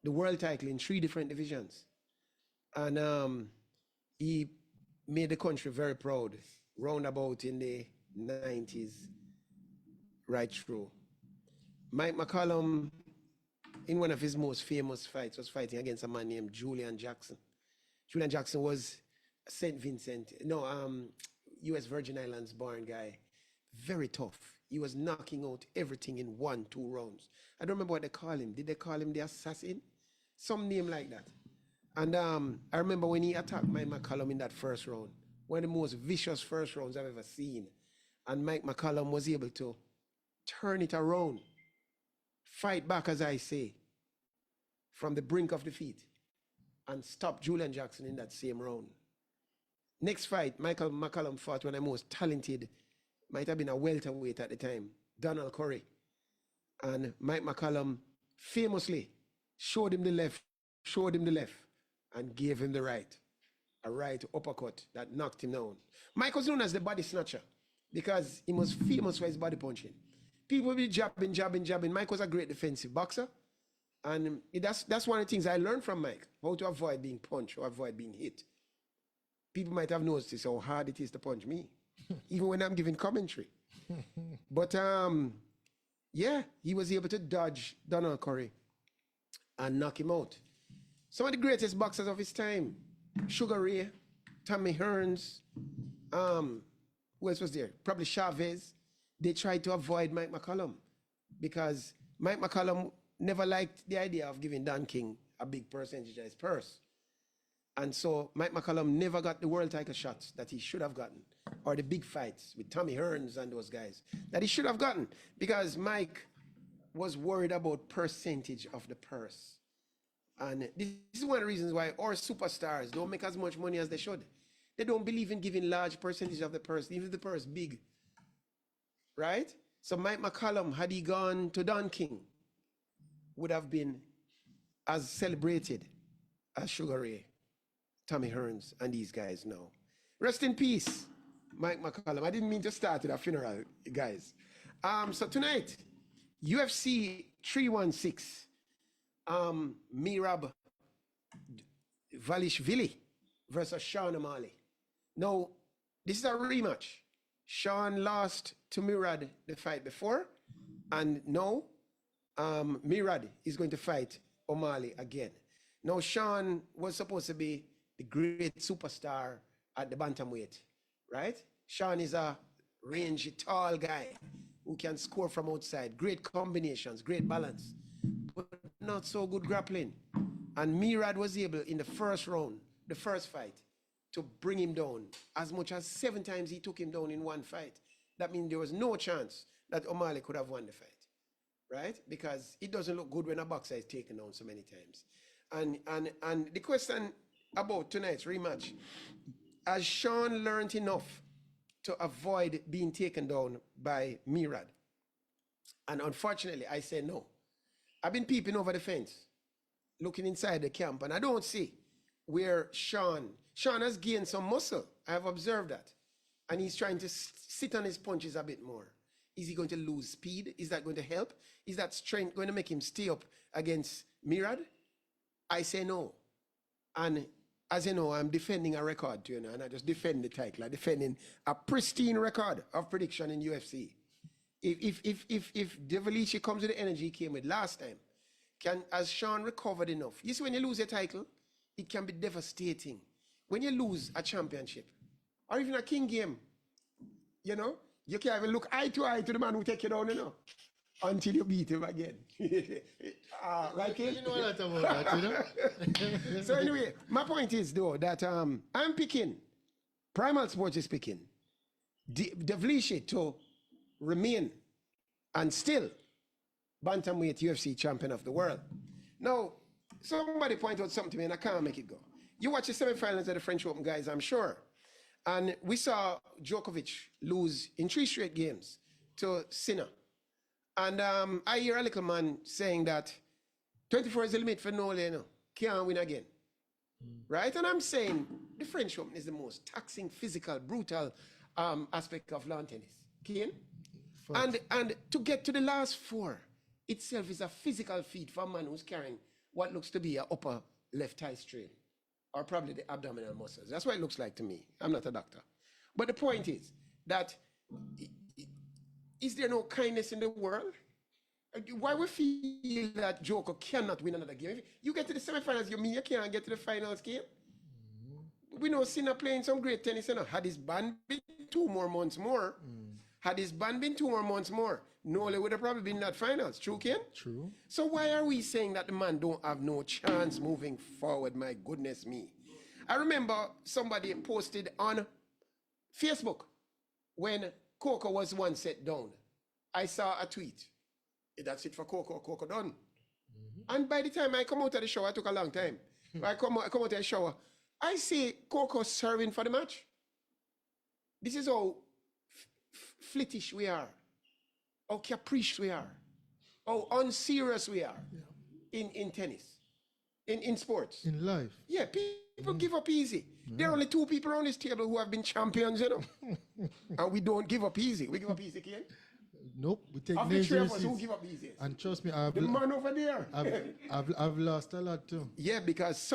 the world title in 3 different divisions. And he made the country very proud, roundabout in the 90s, right through. Mike McCallum, in one of his most famous fights, was fighting against a man named Julian Jackson. Julian Jackson was St. Vincent, U.S. Virgin Islands born guy. Very tough. He was knocking out everything in 1-2 rounds. I don't remember what they call him. Did they call him the assassin? Some name like that. And I remember when he attacked Mike McCallum in that first round, one of the most vicious first rounds I've ever seen. And Mike McCallum was able to turn it around, fight back, as I say, from the brink of defeat, and stop Julian Jackson in that same round. Next fight, Michael McCallum fought one of the most talented, might have been a welterweight at the time, Donald Curry. And Mike McCallum famously showed him the left, and gave him the right. A right uppercut that knocked him down. Mike was known as the body snatcher because he was famous for his body punching. People would be jabbing. Mike was a great defensive boxer. And that's one of the things I learned from Mike, how to avoid being punched or avoid being hit. People might have noticed how hard it is to punch me, even when I'm giving commentary. But yeah, he was able to dodge Donald Curry and knock him out. Some of the greatest boxers of his time, Sugar Ray, Tommy Hearns, who else was there? Probably Chavez. They tried to avoid Mike McCallum because Mike McCallum never liked the idea of giving Don King a big percentage of his purse. And so Mike McCallum never got the world title shots that he should have gotten, or the big fights with Tommy Hearns and those guys that he should have gotten, because Mike was worried about percentage of the purse. And this is one of the reasons why our superstars don't make as much money as they should. They don't believe in giving large percentage of the purse, even if the purse big. Right? So Mike McCallum, had he gone to Don King, would have been as celebrated as Sugar Ray, Tommy Hearns, and these guys now. Rest in peace, Mike McCallum. I didn't mean to start with a funeral, guys. So tonight, UFC 316, Mirab Valishvili versus Sean O'Malley. Now, this is a rematch Sean lost to Murad the fight before, and now Murad is going to fight O'Malley again. Now, Sean was supposed to be the great superstar at the bantamweight, right? Sean is a rangy, tall guy who can score from outside, great combinations, great balance, but not so good grappling. And Murad was able in the first round, the first fight, to bring him down. As much as 7 times he took him down in one fight. That means there was no chance that O'Malley could have won the fight, right? Because it doesn't look good when a boxer is taken down so many times. And the question about tonight's rematch, has Sean learned enough to avoid being taken down by Murad? And unfortunately, I say no. I've been peeping over the fence, looking inside the camp, and I don't see where Sean has gained some muscle. I have observed that. And he's trying to sit on his punches a bit more. Is he going to lose speed? Is that going to help? Is that strength going to make him stay up against Murad? I say no. And as you know, I'm defending a record, and I just defend the title. I'm defending a pristine record of prediction in UFC. If Devilici comes with the energy he came with last time, has Sean recovered enough? You see, when you lose a title, it can be devastating. When you lose a championship, or even a king game, you can't even look eye to eye to the man who take you down, until you beat him again. Right, King? You know a lot about that, So anyway, my point is, though, that I'm picking, Primal Sports is picking Devilici to remain and still bantamweight UFC champion of the world. Now, somebody pointed out something to me and I can't make it go. You watch the semifinals of the French Open, guys, I'm sure. And we saw Djokovic lose in 3 straight games to Sinner. And I hear a little man saying that 24 is the limit for Nole, can't win again. Right? And I'm saying the French Open is the most taxing, physical, brutal aspect of lawn tennis. Kane? And to get to the last 4 itself is a physical feat for a man who's carrying what looks to be an upper left thigh strain, or probably the abdominal muscles. That's what it looks like to me. I'm not a doctor. But the point is that, is there no kindness in the world? Why we feel that Joker cannot win another game? You get to the semifinals, you mean you can't get to the finals game? We know Sinner playing some great tennis. Had his ban been 2 more months more, had his ban been 2 more months more, Nole would have probably been in that finals. True, Ken? True. So why are we saying that the man don't have no chance moving forward? My goodness me. I remember somebody posted on Facebook when Coco was 1 set down. I saw a tweet. That's it for Coco. Coco done. And by the time I come out of the shower, it took a long time. I come out of the shower, I see Coco serving for the match. This is how flittish we are, how capricious we are, how unserious we are in tennis, in sports. In life. Yeah, people give up easy. There are only 2 people on this table who have been champions, and we don't give up easy. We give up easy, Ken? Nope, we take Of the names 3 and of us, who receipts. give up easy? And trust me, The man over there. I've lost a lot too. Yeah, because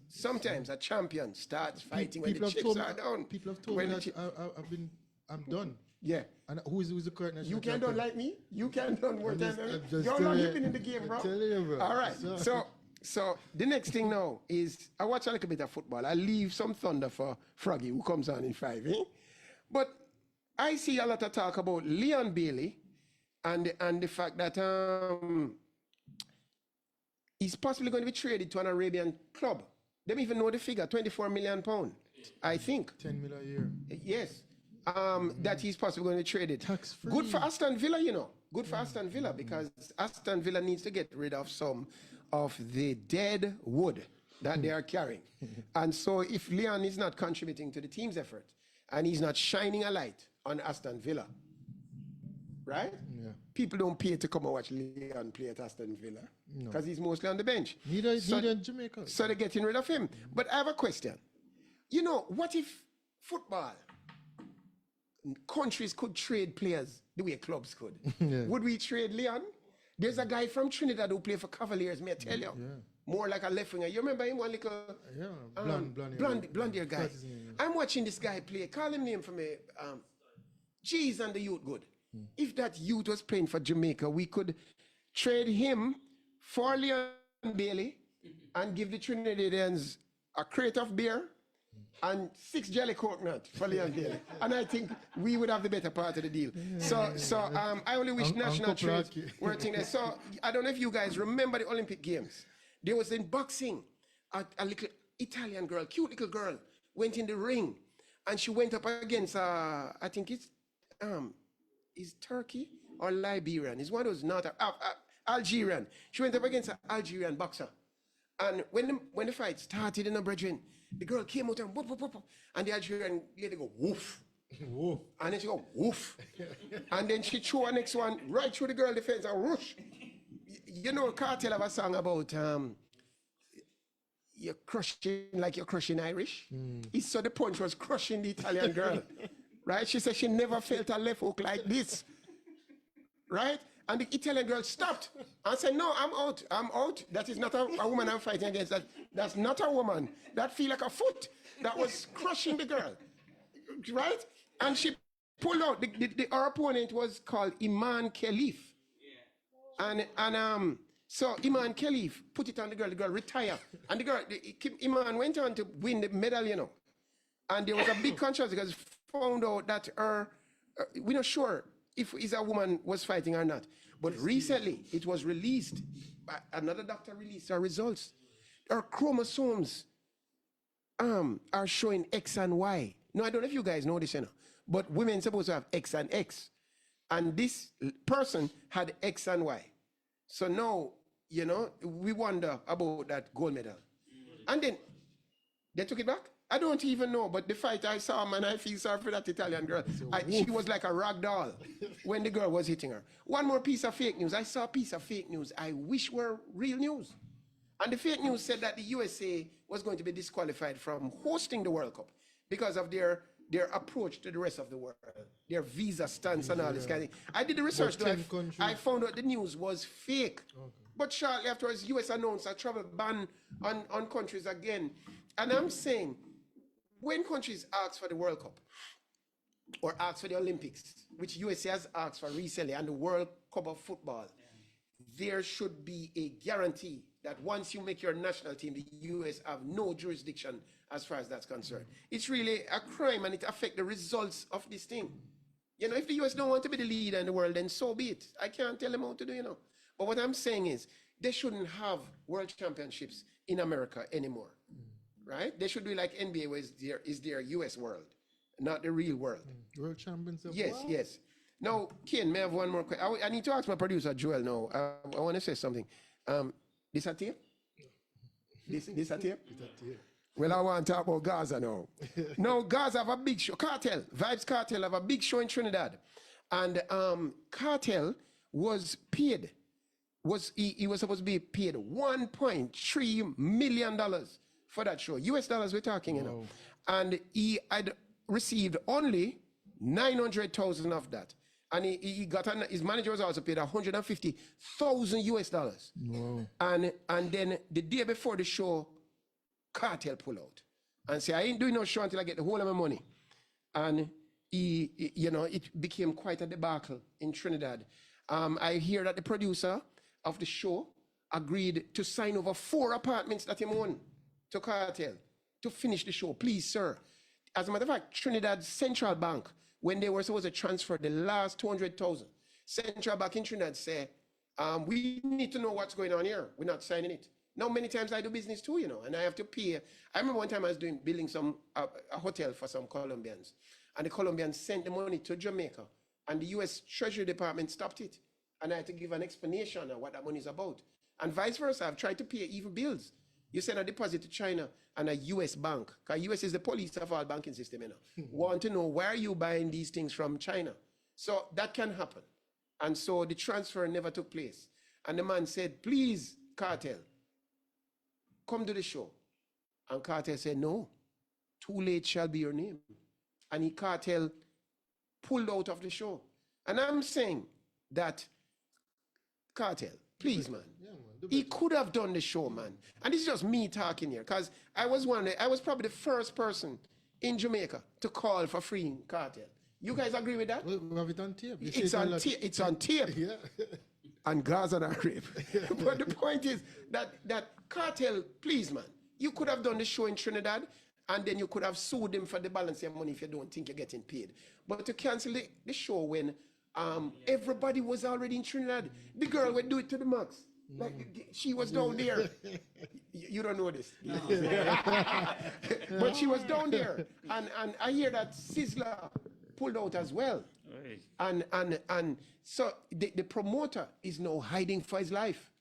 sometimes a champion starts fighting when the have chips told me, are down. people have told When me the that I'm done. Yeah. And who's the current national You can't champion? done like me. You can't done more I'm time. just You're not telling you- living in the game, bro. I'm telling you, bro. All right. So the next thing now is I watch a little bit of football. I leave some thunder for Froggy, who comes on in 5. But I see a lot of talk about Leon Bailey and the fact that he's possibly going to be traded to an Arabian club. They don't even know the figure, £24 million, I think. 10 million a year. Yes. That he's possibly going to trade it. Tax-free. Good for Aston Villa, Good for Aston Villa, because Aston Villa needs to get rid of some of the dead wood that they are carrying. And so if Leon is not contributing to the team's effort and he's not shining a light on Aston Villa, right? Yeah. People don't pay to come and watch Leon play at Aston Villa because he's mostly on the bench. Neither in Jamaica. So they're getting rid of him. But I have a question. What if football countries could trade players the way clubs could? Yeah. Would we trade Leon? There's a guy from Trinidad who played for Cavaliers, may I tell you? more like a left winger. You remember him, one little blonde hair guy. I'm watching this guy play. Call him name for me. G's and the youth good. If that youth was playing for Jamaica, we could trade him for Leon Bailey and give the Trinidadians a crate of beer and 6 jelly coconut for Leon Bailey. And I think we would have the better part of the deal. So I only wish national trades were a thing there. So I don't know if you guys remember the Olympic Games. There was in boxing, a little Italian girl, cute little girl, went in the ring and she went up against, I think it's, is Turkey or Liberian? It's one of those not Algerian. She went up against an Algerian boxer. And when the fight started in the brethren, the girl came out and whoop, whoop, whoop, and the Algerian lady go woof. Woof. And then she go woof. And then she threw her next one right through the girl defense and whoosh. You know, Cartel have a song about you're crushing like you're crushing Irish. He saw the punch was crushing the Italian girl. Right? She said she never felt a left hook like this. Right? And the Italian girl stopped and said, no, I'm out. I'm out. That is not a woman I'm fighting against. That's not a woman. That feel like a foot that was crushing the girl. Right? And she pulled out. Our opponent was called Iman Khalif. And so Iman Khalif put it on the girl retired. And the girl, Iman went on to win the medal, you know. And there was a big controversy because found out that we're not sure if a woman was fighting or not. But recently, it was released, another doctor released our results. Our chromosomes are showing X and Y. No, I don't know if you guys know this, you know, but women supposed to have X and X. And this person had X and Y. So now, you know, we wonder about that gold medal. And then they took it back? I don't even know, but the fight I saw, man, I feel sorry for that Italian girl. She was like a rag doll when the girl was hitting her. One more piece of fake news. I saw a piece of fake news I wish were real news. And the fake news said that the USA was going to be disqualified from hosting the World Cup because of their approach to the rest of the world, their visa stance and all this kind of thing. I did the research, though. I found out the news was fake. Okay. But shortly afterwards, US announced a travel ban on countries again. And I'm saying, when countries ask for the World Cup or ask for the Olympics, which USA has asked for recently, and the World Cup of football, there should be a guarantee that once you make your national team, the US have no jurisdiction as far as that's concerned. It's really a crime and it affects the results of this thing. You know, if the US don't want to be the leader in the world, then so be it. I can't tell them how to do, you know. But what I'm saying is, they shouldn't have world championships in America anymore. Right? They should be like NBA, where is their US world, not the real world. World champions of Yes, what? Yes. Now, Ken, may I have one more question? I need to ask my producer, Joel, now. I want to say something. This a tape? This a tape? This a tape. Well, I want to talk about Gaza now. Now, Gaza have a big show. Vibes Cartel have a big show in Trinidad. And Cartel was paid. He was supposed to be paid $1.3 million for that show. US dollars we're talking, you know. And he had received only 900,000 of that. And he got his manager was also paid 150,000 US dollars. Wow. And then the day before the show, Cartel pull out and say, I ain't doing no show until I get the whole of my money. And you know, it became quite a debacle in Trinidad. I hear that the producer of the show agreed to sign over 4 apartments that he owned to Cartel to finish the show. Please, sir. As a matter of fact, Trinidad Central Bank, when they were supposed to transfer the last 200,000, Central Bank in Trinidad said, we need to know what's going on here. We're not signing it. Now, many times I do business too, you know, and I have to pay. I remember one time I was building a hotel for some Colombians, and the Colombians sent the money to Jamaica, and the U.S. Treasury Department stopped it. And I had to give an explanation of what that money is about. And vice versa, I've tried to pay even bills. You send a deposit to China and a U.S. bank, because U.S. is the police of our banking system, you know, want to know where are you buying these things from China. So that can happen. And so the transfer never took place. And the man said, please, Cartel, come to the show. And Cartel said, no, too late shall be your name. And Cartel pulled out of the show. And I'm saying that Cartel, Please, man. Yeah, man. The He best. could have done the show, man. And this is just me talking here, because I was probably the first person in Jamaica to call for freeing Cartel. You guys agree with that? We have it on tape. They say It's a on lot. tape. It's on tape. Yeah. And Gaza and rape. But the point is that Cartel, please, man, you could have done the show in Trinidad, and then you could have sued him for the balance of money if you don't think you're getting paid. But to cancel the show when everybody was already in Trinidad, the girl would do it to the max. Like she was down there. You don't know this. But she was down there. And I hear that Sizzler pulled out as well. Right. And so the promoter is now hiding for his life.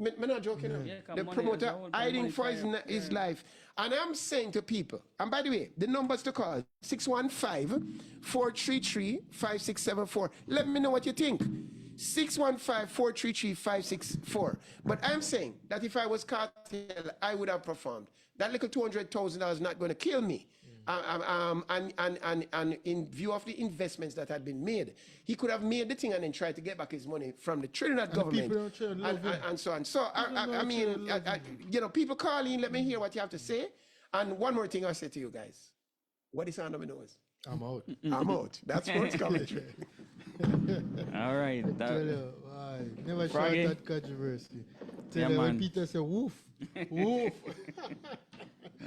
I'm not joking. Yeah, The money- promoter the whole hiding money for his life. And I'm saying to people, and by the way, the numbers to call, 615-433-5674. Let me know what you think. 615-433-5674. But I'm saying that if I was Cartel, I would have performed. That little $200,000 is not going to kill me. And in view of the investments that had been made, he could have made the thing and then tried to get back his money from the Trinidad government people don't try to love him. and so on. So I mean, people call in. Let me hear what you have to say. And one more thing I say to you guys: what is under my nose? I'm out. I'm out. That's sports commentary. All right. Tell you, why? Never shout Froggy. that controversy. Tell Yeah, you when man. Peter say woof, woof.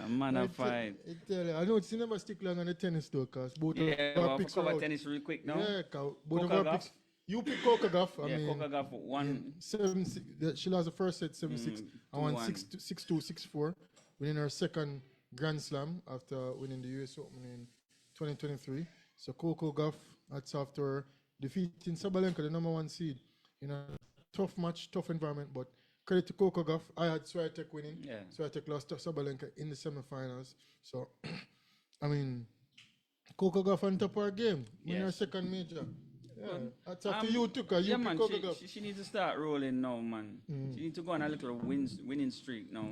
A man of fight. I tell you, I know it's never stick long on the tennis though, cause both Yeah, of our well, picks cover are out. tennis real quick now. Yeah, cause both of Coca our Gauff. picks. You pick Coca Gauff. I Yeah, mean, Coca got for one. 7-6. She lost the first set 7-6. I won 2-1. 6-2, 6-4, winning her second Grand Slam after winning the US Open in 2023. So Coco Gauff, that's after defeating Sabalenka, the number 1 seed, in a tough match, tough environment. But credit to Coco Gauff. I had Swiatek winning. Yeah. Swiatek lost to Sabalenka in the semifinals. So, I mean, Coco Gauff on top of her game, winning her Yes. second major. Yeah, that's after you took her. You Yeah, pick man. Coco Gauff. She needs to start rolling now, man. She needs to go on a little winning streak now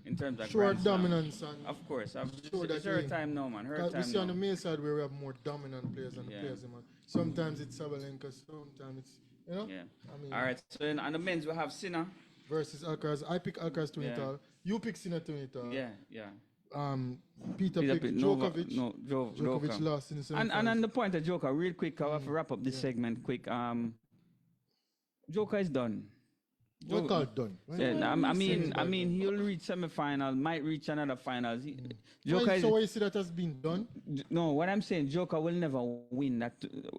in terms of Show her Grand Slam. dominance and Of course. show It's that her you- time now, man. Her because we time see on now. the male side where we have more dominant players than the Yeah. players, man. Sometimes it's Sabalenka, sometimes it's, you know? Yeah. I mean, All right. So on the men's, we have Sinner. versus Alcaraz. I pick Alcaraz to win it Yeah. all. You pick Sinner to win it all. Yeah, yeah. Peter Peter picked picked Djokovic. Djokovic. Djokovic lost in the And semifinals. on the point of Joker, real quick, I have to wrap up this segment quick. Joker is done. What called done? Yeah, I mean, he'll reach semifinal, might reach another finals. Joker So is, why you see that has been done? no. What I'm saying, Joker will never win that,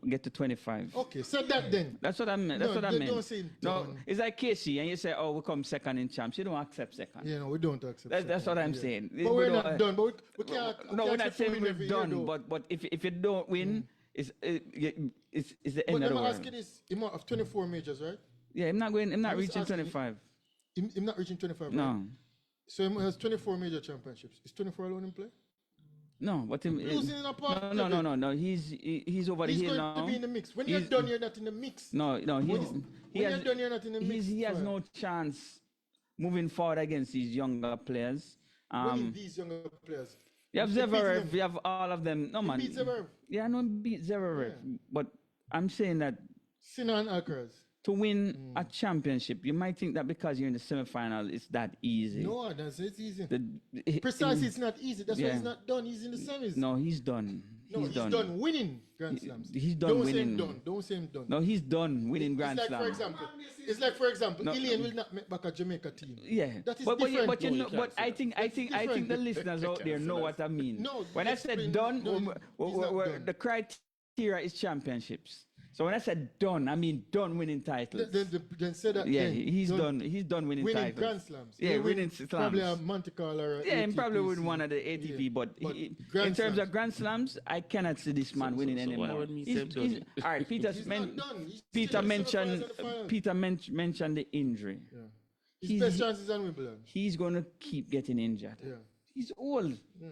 get to 25. Okay, said that then. That's what I meant. That's No, what I they meant. don't say No, done. it's like Casey, and you say, "Oh, we come second in champs." You don't accept second. Yeah, no, we don't accept That's second. what I'm Yeah. saying. But we're We not don't- done. But we can't. No, we're can't not accept to saying win we're every year, done, though. but if you don't win, it's the But end of let the me ask world. you this: Him of 24 majors, right? Yeah, I'm not going. I'm not I'm just reaching asking you- 25. Him not reaching 25. Right? No, So he has 24 major championships. Is 24 alone in play? no. But him, Losing in a part. no. He's over He's the hill going now. to be in the mix. When you're He's- done, you're not in the mix. No, he When you're has. done, you're not in the mix. He has Fine. no chance moving forward against these younger players. When you these younger players. You have He beat Zverev, them. you have all of them. No, He man. beat Zverev. Yeah, I know he beat Zverev. But I'm saying that Sinner and Alcaraz. to win a championship, you might think that because you're in the semifinal, it's that easy. No, that's it's easy. The- Precisely, it's not easy. That's why Yeah. he's not done. He's in the semis. No, he's done. No, he's done winning Grand Slams. He's done Don't winning. say him done. Don't say him done. No, he's done winning Grand it's like, Slam. it's like, for example, No. Ilian will not make back a Jamaica team. Yeah, That is but different, but you though. know, but I think different. the listeners out there know what I mean. No, when I said explain- done, no, he's not done. the criteria is championships. So when I said done, I mean done winning titles. Then say that. Yeah, then. he's done. He's done winning Winning titles. Grand Slams. Yeah, He winning win slams. Probably a Monte Carlo or a Yeah, and probably ATP. win one of the ATP, Yeah, but but in Grand terms Slams. of Grand Slams, I cannot see this man winning so why anymore. would me say him done? All right, He's not done. He's Peter still in the mentioned semifinals and the finals. Peter mentioned the injury. Yeah. His He's- best chances on Wimbledon. He's going to keep getting injured. Yeah. He's old. Yeah.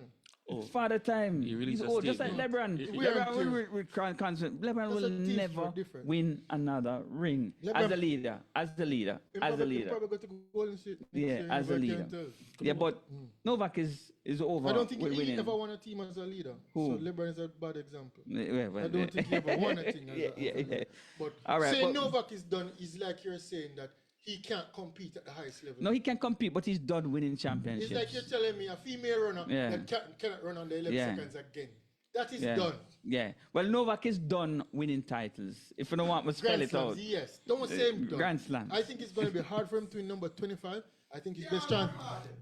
It's father time. He released He's a old, just like statement. LeBron. We are LeBron will different. LeBron That's will a team never for different. win another ring as LeBron- a leader. As the leader. He As the probably- he leader. probably got to Golden State next Yeah, year, as a I leader. can't tell. Yeah, but Novak is over. I don't think with he winning. ever won a team as a leader. Who? So LeBron is a bad example. Yeah, well, I don't think he ever won a thing as yeah, a leader. yeah. But All right, saying but- Novak is done is like you're saying that he can't compete at the highest level. No, he can compete, but he's done winning championships. It's like you're telling me a female runner that cannot run under 11 seconds again. That is done. Yeah. Well, Novak is done winning titles. If you don't want me to spell Grand it Slams, out. yes. Don't say him done. Grand Slams. I think it's going to be hard for him to win number 25. I think his best chance.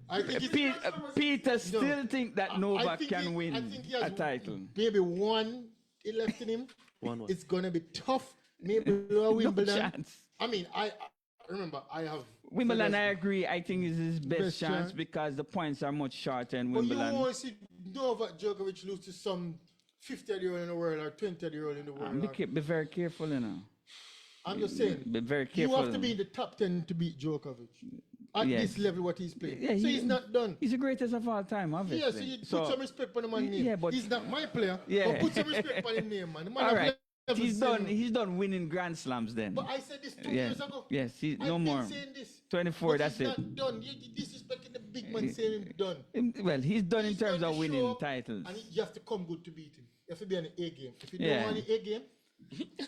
I think Peter still think that Novak can win a title. Maybe one left in him. One. It's going to be tough. Maybe Wimbledon. No chance. I mean, I remember I have Wimbledon, I agree. I think is his best chance because the points are much shorter in But Wimbledon. you won't see Novak Djokovic lose to some 50-year-old in the world or 20-year-old in the world. Be very careful, you know. I'm just saying. Be very careful. You have to be in the top 10 to beat Djokovic. At this level, what he's playing. Yeah, so he's not done. He's the greatest of all time, obviously. Yeah, so you put some respect on the man's name. Yeah, but he's not my player. Yeah. But put some respect on his name, man. The man all right. He's He's done winning Grand Slams then. But I said this 2 years ago. Yes, no I've more. been saying this. 24, but that's he's it. not done. You're disrespecting the big man saying he's done. Well, he's done in He's terms done of the winning show, titles. And you have to come good to beat him. You have to be on the A game. If you don't want the A game,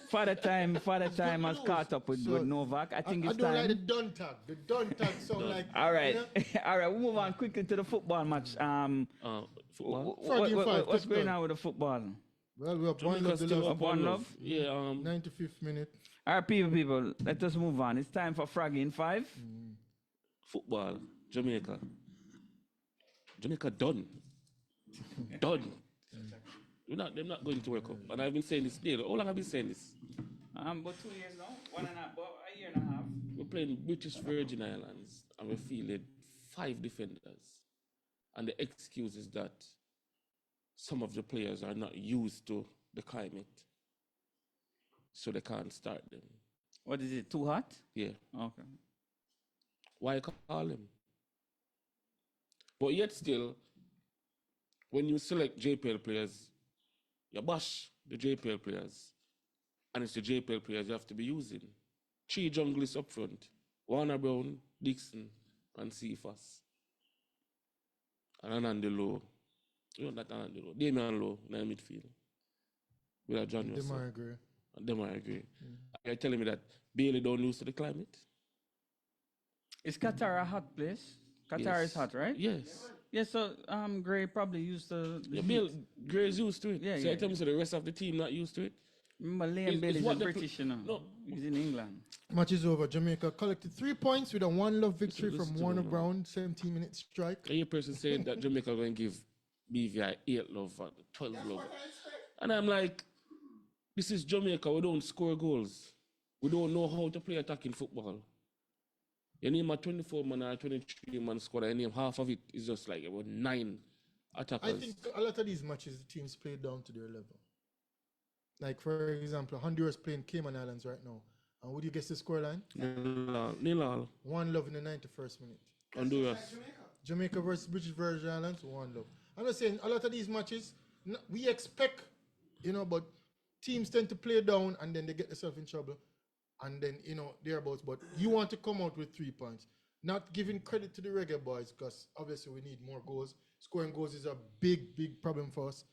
Father Time has caught up with Novak. I think I it's don't time. like the done tag. The done tag sound like. All right, You know? all right. We'll move on quickly to the football match. Football. What's going on with the football? Well, we have one Jamaica love the still love. up One love? Yeah. 95th minute. All right, people, let us move on. It's time for Froggy in 5. Football. Jamaica done. Done. They're not going to World Cup. And I've been saying this daily. How long have I been saying this? About 2 years now. About a year and a half. We're playing British Virgin Islands and we fielded 5 defenders. And the excuse is that some of the players are not used to the climate. So they can't start them. What is it? Too hot? Yeah. Okay. Why call them? But yet still, when you select JPL players, you bash the JPL players. And it's the JPL players you have to be using. 3 junglists up front. Warner Brown, Dixon, and Cephas. And Anandi Lowe. Not Anandi Lowe. Damian Lowe in the midfield. With a John Russell. I agree. You're telling me that Bailey don't lose to the climate? Is Qatar a hot place? Qatar is hot, right? Yes. Yeah, so Gray probably used the Gray's used to it. Yeah, so yeah. I tell me so the rest of the team not used to it? Remember, Liam Bailey's what a the British, you know. No. He's in England. Match is over. Jamaica collected 3 points with a 1-love victory Listen from to Warner them now. Brown, 17-minute strike. I hear a person saying that Jamaica going to give BVI 8 love and 12 love. And I'm like, this is Jamaica. We don't score goals. We don't know how to play attacking football. You name a 24-man or a 23-man squad, and name half of it is just like about 9 attackers. I think a lot of these matches, the teams play down to their level. Like, for example, Honduras playing Cayman Islands right now. And would you guess the scoreline? Nil all. 1-love in the 91st minute. Honduras. Jamaica versus British Virgin Islands, 1-love. I'm just saying, a lot of these matches, we expect, but teams tend to play down and then they get themselves in trouble. And then, thereabouts. But you want to come out with 3 points. Not giving credit to the Reggae boys, because obviously we need more goals. Scoring goals is a big, big problem for us.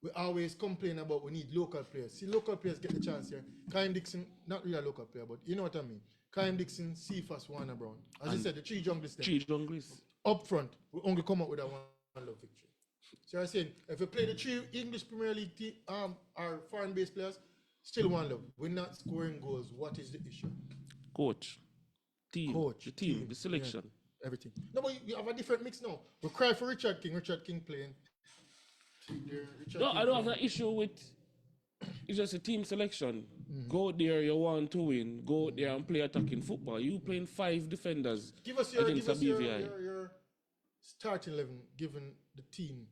We always complain about we need local players. See, local players get the chance here. Kyle Dixon, not really a local player, but you know what I mean. Kyle Dixon, Cephas, Warner Brown. As I said, the 3 junglists. 3 junglists. Up front, we only come out with a 1-love victory. So I'm saying, if we play the 3 English Premier League team, our foreign-based players, still 1-love. We're not scoring goals. What is the issue? Coach. Team. Coach, The team. team, The selection. Yeah, everything. No, but you have a different mix now. We cry for Richard King. Richard King playing. No, I don't have an issue with. It's just a team selection. Go there, you want to win. Go there and play attacking football. You playing 5 defenders Give us against a BVI. your starting 11, given the team,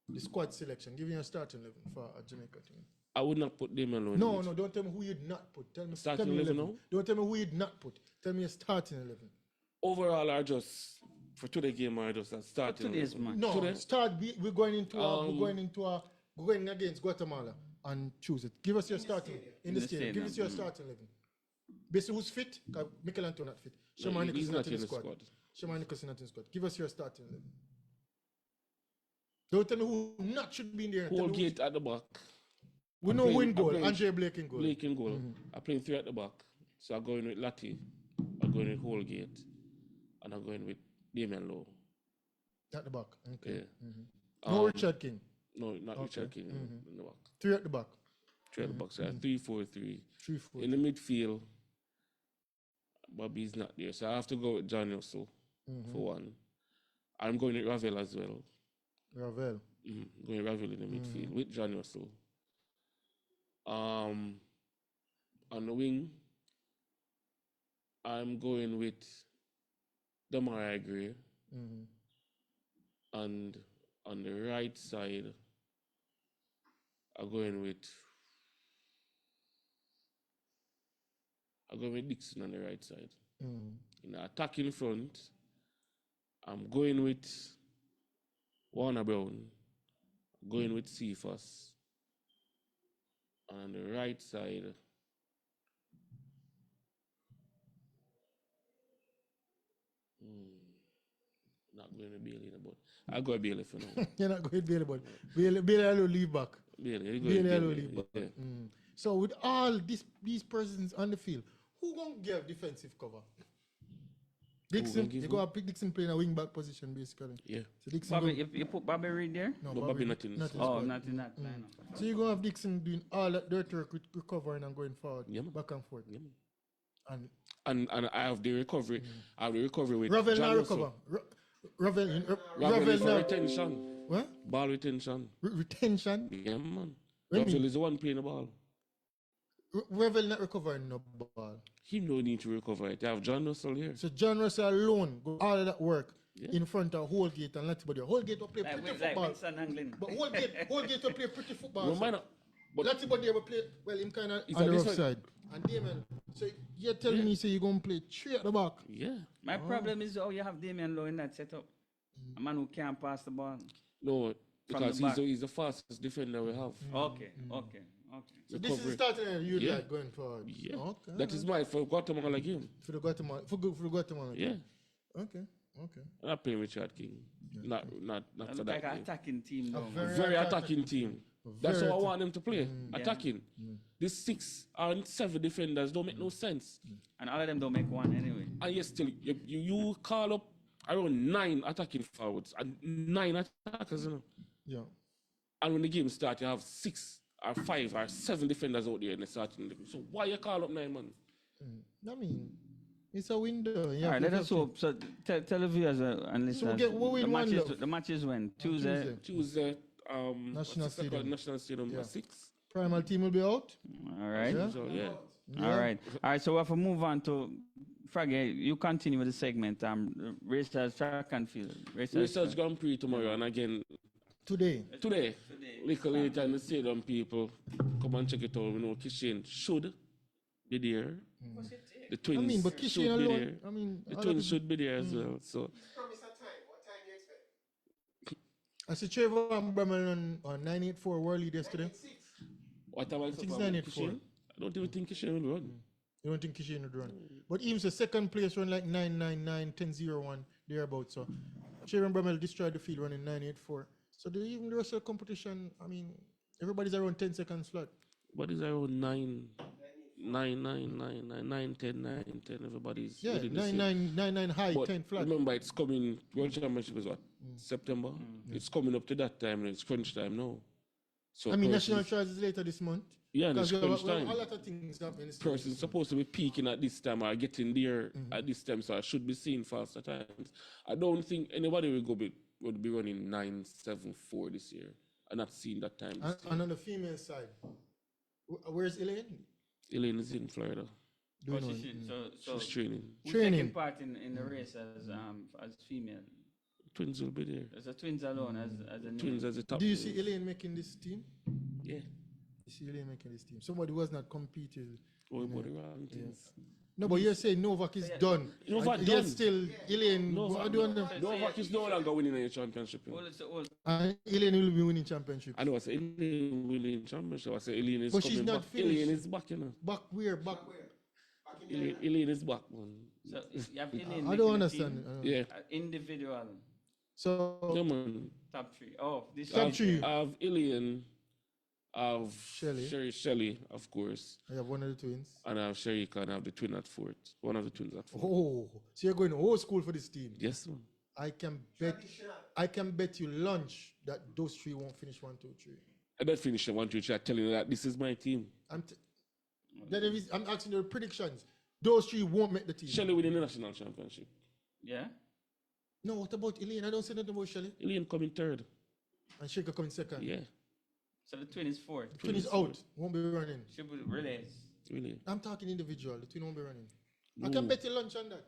the squad selection. Give me your starting 11 for a Jamaica team. I would not put them alone. No, don't tell me who you'd not put. Tell me Starting tell me 11 now? Don't tell me who you'd not put. Tell me your starting 11. Overall, I just for today's game, I just starting. Today's match. No, Today? start. We're going against Guatemala on Tuesday. Give us your starting in the stadium. Give us your starting 11. Basically, who's fit? Mikel Antonio not fit. Shaman Nichols he's not in the squad. Shaman Nichols not in the squad. Give us your starting 11. Don't tell me who not should be in there. Holgate at the back. We know who in goal. Andre Blake in goal. Blake in goal. I playing 3 at the back. So I'm going with Lati. I'm going with Holgate, and I'm going with Damian Lowe. At the back. Okay. Yeah. No Richard King. No, not Richard King in the back. 3 at the back. 3 at the back. So 3-4-3. 3-4. In the midfield, Bobby's not there, so I have to go with John Russell for one. I'm going with Ravel as well. Ravel. Going Ravel in the midfield with John Russell. On the wing, I'm going with Demarai Gray. And on the right side, I'm going with Dixon on the right side. In the attacking front, I'm going with Warner Brown. Going with Cephas. And on the right side, not going to Bailey, but I'll go with Bailey for now. You're not going Bailey, but Bailey will leave back. Bailey Bailey will leave back. Yeah. So with all these persons on the field, who gonna give defensive cover? Dixon, you go pick Dixon playing a wing back position basically. Yeah. So Dixon Bobby, if you put Bobby Reed there? no, But Bobby not in this. his Oh, squad. not in that lineup. So you're gonna have Dixon doing all that dirty work with recovering and going forward, Yeah, man. back and forth. Yeah, man. And And I have the recovery. I have the recovery with Ravel John now Russell. recover. Ravel Ravel is for now retention. what? Ball retention. Retention. Yeah, man. What do you Ravel mean? is the one playing the ball. Ravel not recovering no ball. He no need to recover it. They have John Russell here. So John Russell alone go all of that work Yeah. in front of Holgate and Latibody. Holgate will play pretty Like football. Winston Anglin. But Holgate will play pretty football. No so. matter. But Latibody will play well him kinda Is on that the rough this side. And Damon, so you're telling me say you're gonna play 3 at the back. yeah. My problem is how you have Damian Lowe in that setup. A man who can't pass the ball. No, because the back. he's the fastest defender we have. Okay. So this is the starting line you Yeah. like going forward. Yeah. Okay. That is my for Guatemala game. for the Guatemala. Yeah. Okay. I'm not playing Richard King. Not for Like that an game. attacking team. A Though. Very attacking team. That's Very how I want them to play. Yeah. Attacking. These 6 and 7 defenders don't make no sense. And all of them don't make one anyway. And yet still, you call up around 9 attacking forwards and 9 attackers, you know. Yeah. And when the game starts, you have 6 or 5 or 7 defenders out there in the starting. So why you call up 9 man? I mean, it's a window. Yeah. All right, let us hope. So tell the viewers and listeners. get what we want, love. the match is when? Tuesday. Tuesday, National what's it called? Stadium. National Stadium, Yeah. 6. Primal team will be out. All right. Yeah. So, yeah. All right. So we have to move on to Fraggy. You continue with the segment. Racers track and field. Research Grand Prix tomorrow, and again, Today. today, little later in the stadium, people come and check it out. You know, Kishin should be there. The twins I mean, but should Kishin be alone. there. I mean, The all twins of it- should be there as well. So, Promise a time. What time do you expect? I see Trevor and Bremen on 984 World Lead yesterday. what am I think it's supposed 984. Kishin? I don't even think Kishin will run. You don't think Kishin would run? But even the second place run like 999, 1001, thereabouts. So Trevor and Bremen destroyed the field running 984. So even the rest of the competition, I mean, everybody's around 10 seconds flat. What is around 9, 9, 9, 9, 9, 9, 10, 9, 10? Everybody's Yeah, within the 9999 high, But 10 flat. remember, it's coming. World Championship is what? September. It's coming up to that time, and it's crunch time now. So I mean, persons- national trials is later this month. Yeah, and it's Because crunch time. a lot of things happen. Person's supposed to be peaking at this time or getting there at this time, so I should be seeing faster times. I don't think anybody would be running 974 this year. I'm not seeing that time. This And on the female side, where's Elaine? Elaine is in Florida. Do you know? So She's training. who's Training. taking part in the race as female? Twins will be there. As a twins alone as a Twins as a top. Do you see Elaine making this team? Yeah. You see Elaine making this team. Somebody who has not competed. Oh, but the wrong things. No, but you're saying Novak is done. Novak And done. yet still Elaine. Novak, what do you want Novak is no longer winning a championship. you know. All it's all And Elaine will be winning championship. I know I say Elaine winning championship. I say Elaine is But she's coming not back. finished. Elaine is back, you know. Back where? Back. Elaine is back, man. so you have Elaine I making don't the understand. team, I don't- Yeah. individual Yeah, So man. top 3. Oh, this Top is- three. I have Elaine, I have Shelley. Shelley, of course. I have one of the twins. And I have Sherika and I have the twin at fourth. One of the twins at fourth. Oh, so you're going old school for this team. Yes, man. I can bet you lunch that those three won't finish 1, 2, 3. I bet finish the 1, 2, 3. I'm telling you that this is my team. I'm asking your predictions. Those three won't make the team. Shelley winning the national championship. Yeah. No, what about Elaine? I don't say nothing about Shelley. Elaine coming third. And Shaker coming second. Yeah. So the twin is fourth. Twin is out. Won't be running. Should be relays. Really. I'm talking individual. The twin won't be running. I No. can bet you lunch on that.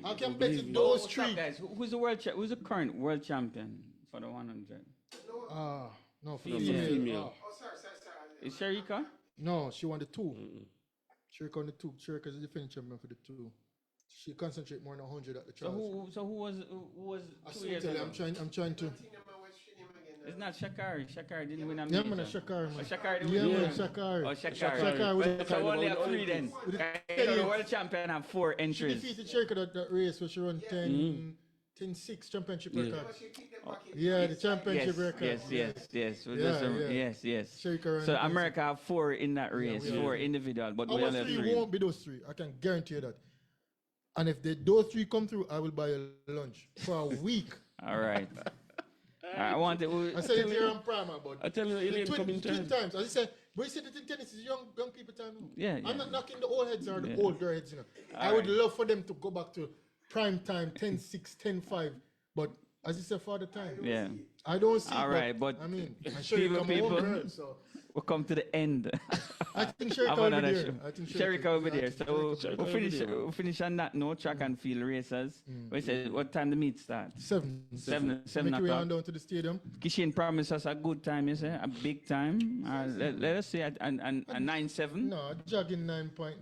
I can don't bet you believe me. those What's up, three. guys? Who's the who's the current world champion for the 100? No, for Female. Female. Is Sherika? No, she won the 2. Sherika won the 2. Sherika is the defending champion for the 2. She concentrate more than 100 at the So trials. who was I 2 soon years tell you, ago? I'm trying to. It's not Shakari. Shakari didn't win a Yeah, major. man, Shakari, man. Oh, Shakari didn't Yeah, win. man, Shakari. Oh, Shakari. Shakari with the- So only have 3 then. With the- You know, the world champion have 4 She entries. defeated Sherika that race where she run 10-6 championship Yeah. record. Yeah, the championship record. Yes. Yeah, Yes. Sherika ran So 10-6. America have 4 in that race, we have 4 individual, but we Our only have 3 3. won't be those 3. I can guarantee you that. And if those 3 come through, I will buy a lunch for a week. All right. I want it. I said it here on Primal, but I tell you, Elaine coming twin third. times. As I said, but you said that in tennis is young people time. Yeah. I'm not knocking the old heads or the Yeah. older heads, you know. I All would right. love for them to go back to prime time, 10-6, 10-5. But as you said, for the time, Yeah. I don't see. All right, but I mean, I'm sure you come people- home, girl, so We'll come to the end. I think of Sherika will be another there. show. I think Sherika will be there. So Sherika we'll will finish, be there. we'll finish on that note. Track and field racers. We said what time the meet start? 7. 7 Make your way on o'clock. down to the stadium. Kishin promised us a good time, you say, a big time. Let us say a 9.7, No, jogging 9.94.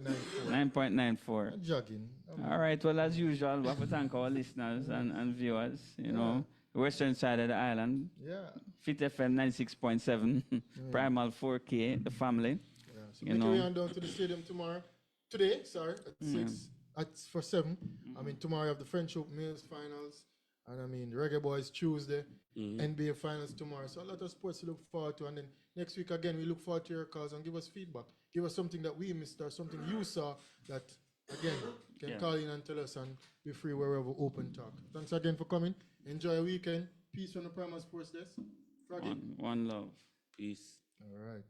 9.94. Jogging. All right. Well, as usual, we have to thank our listeners and viewers. You know, western side of the island. Yeah. Fit FM 96.7, Primal 4K, the family. Yeah, so You make your way know. on down to the stadium tomorrow. Today, sorry, at 6. For 7. I mean, tomorrow you have the French Open males finals. And I mean, Reggae Boys Tuesday. NBA finals tomorrow. So a lot of sports to look forward to. And then next week again, we look forward to your calls and give us feedback. Give us something that we missed or something you saw that, again, can call in and tell us and be free wherever open talk. Thanks again for coming. Enjoy your weekend. Peace from the Primal Sports Desk. Froggy. One love. Peace. All right.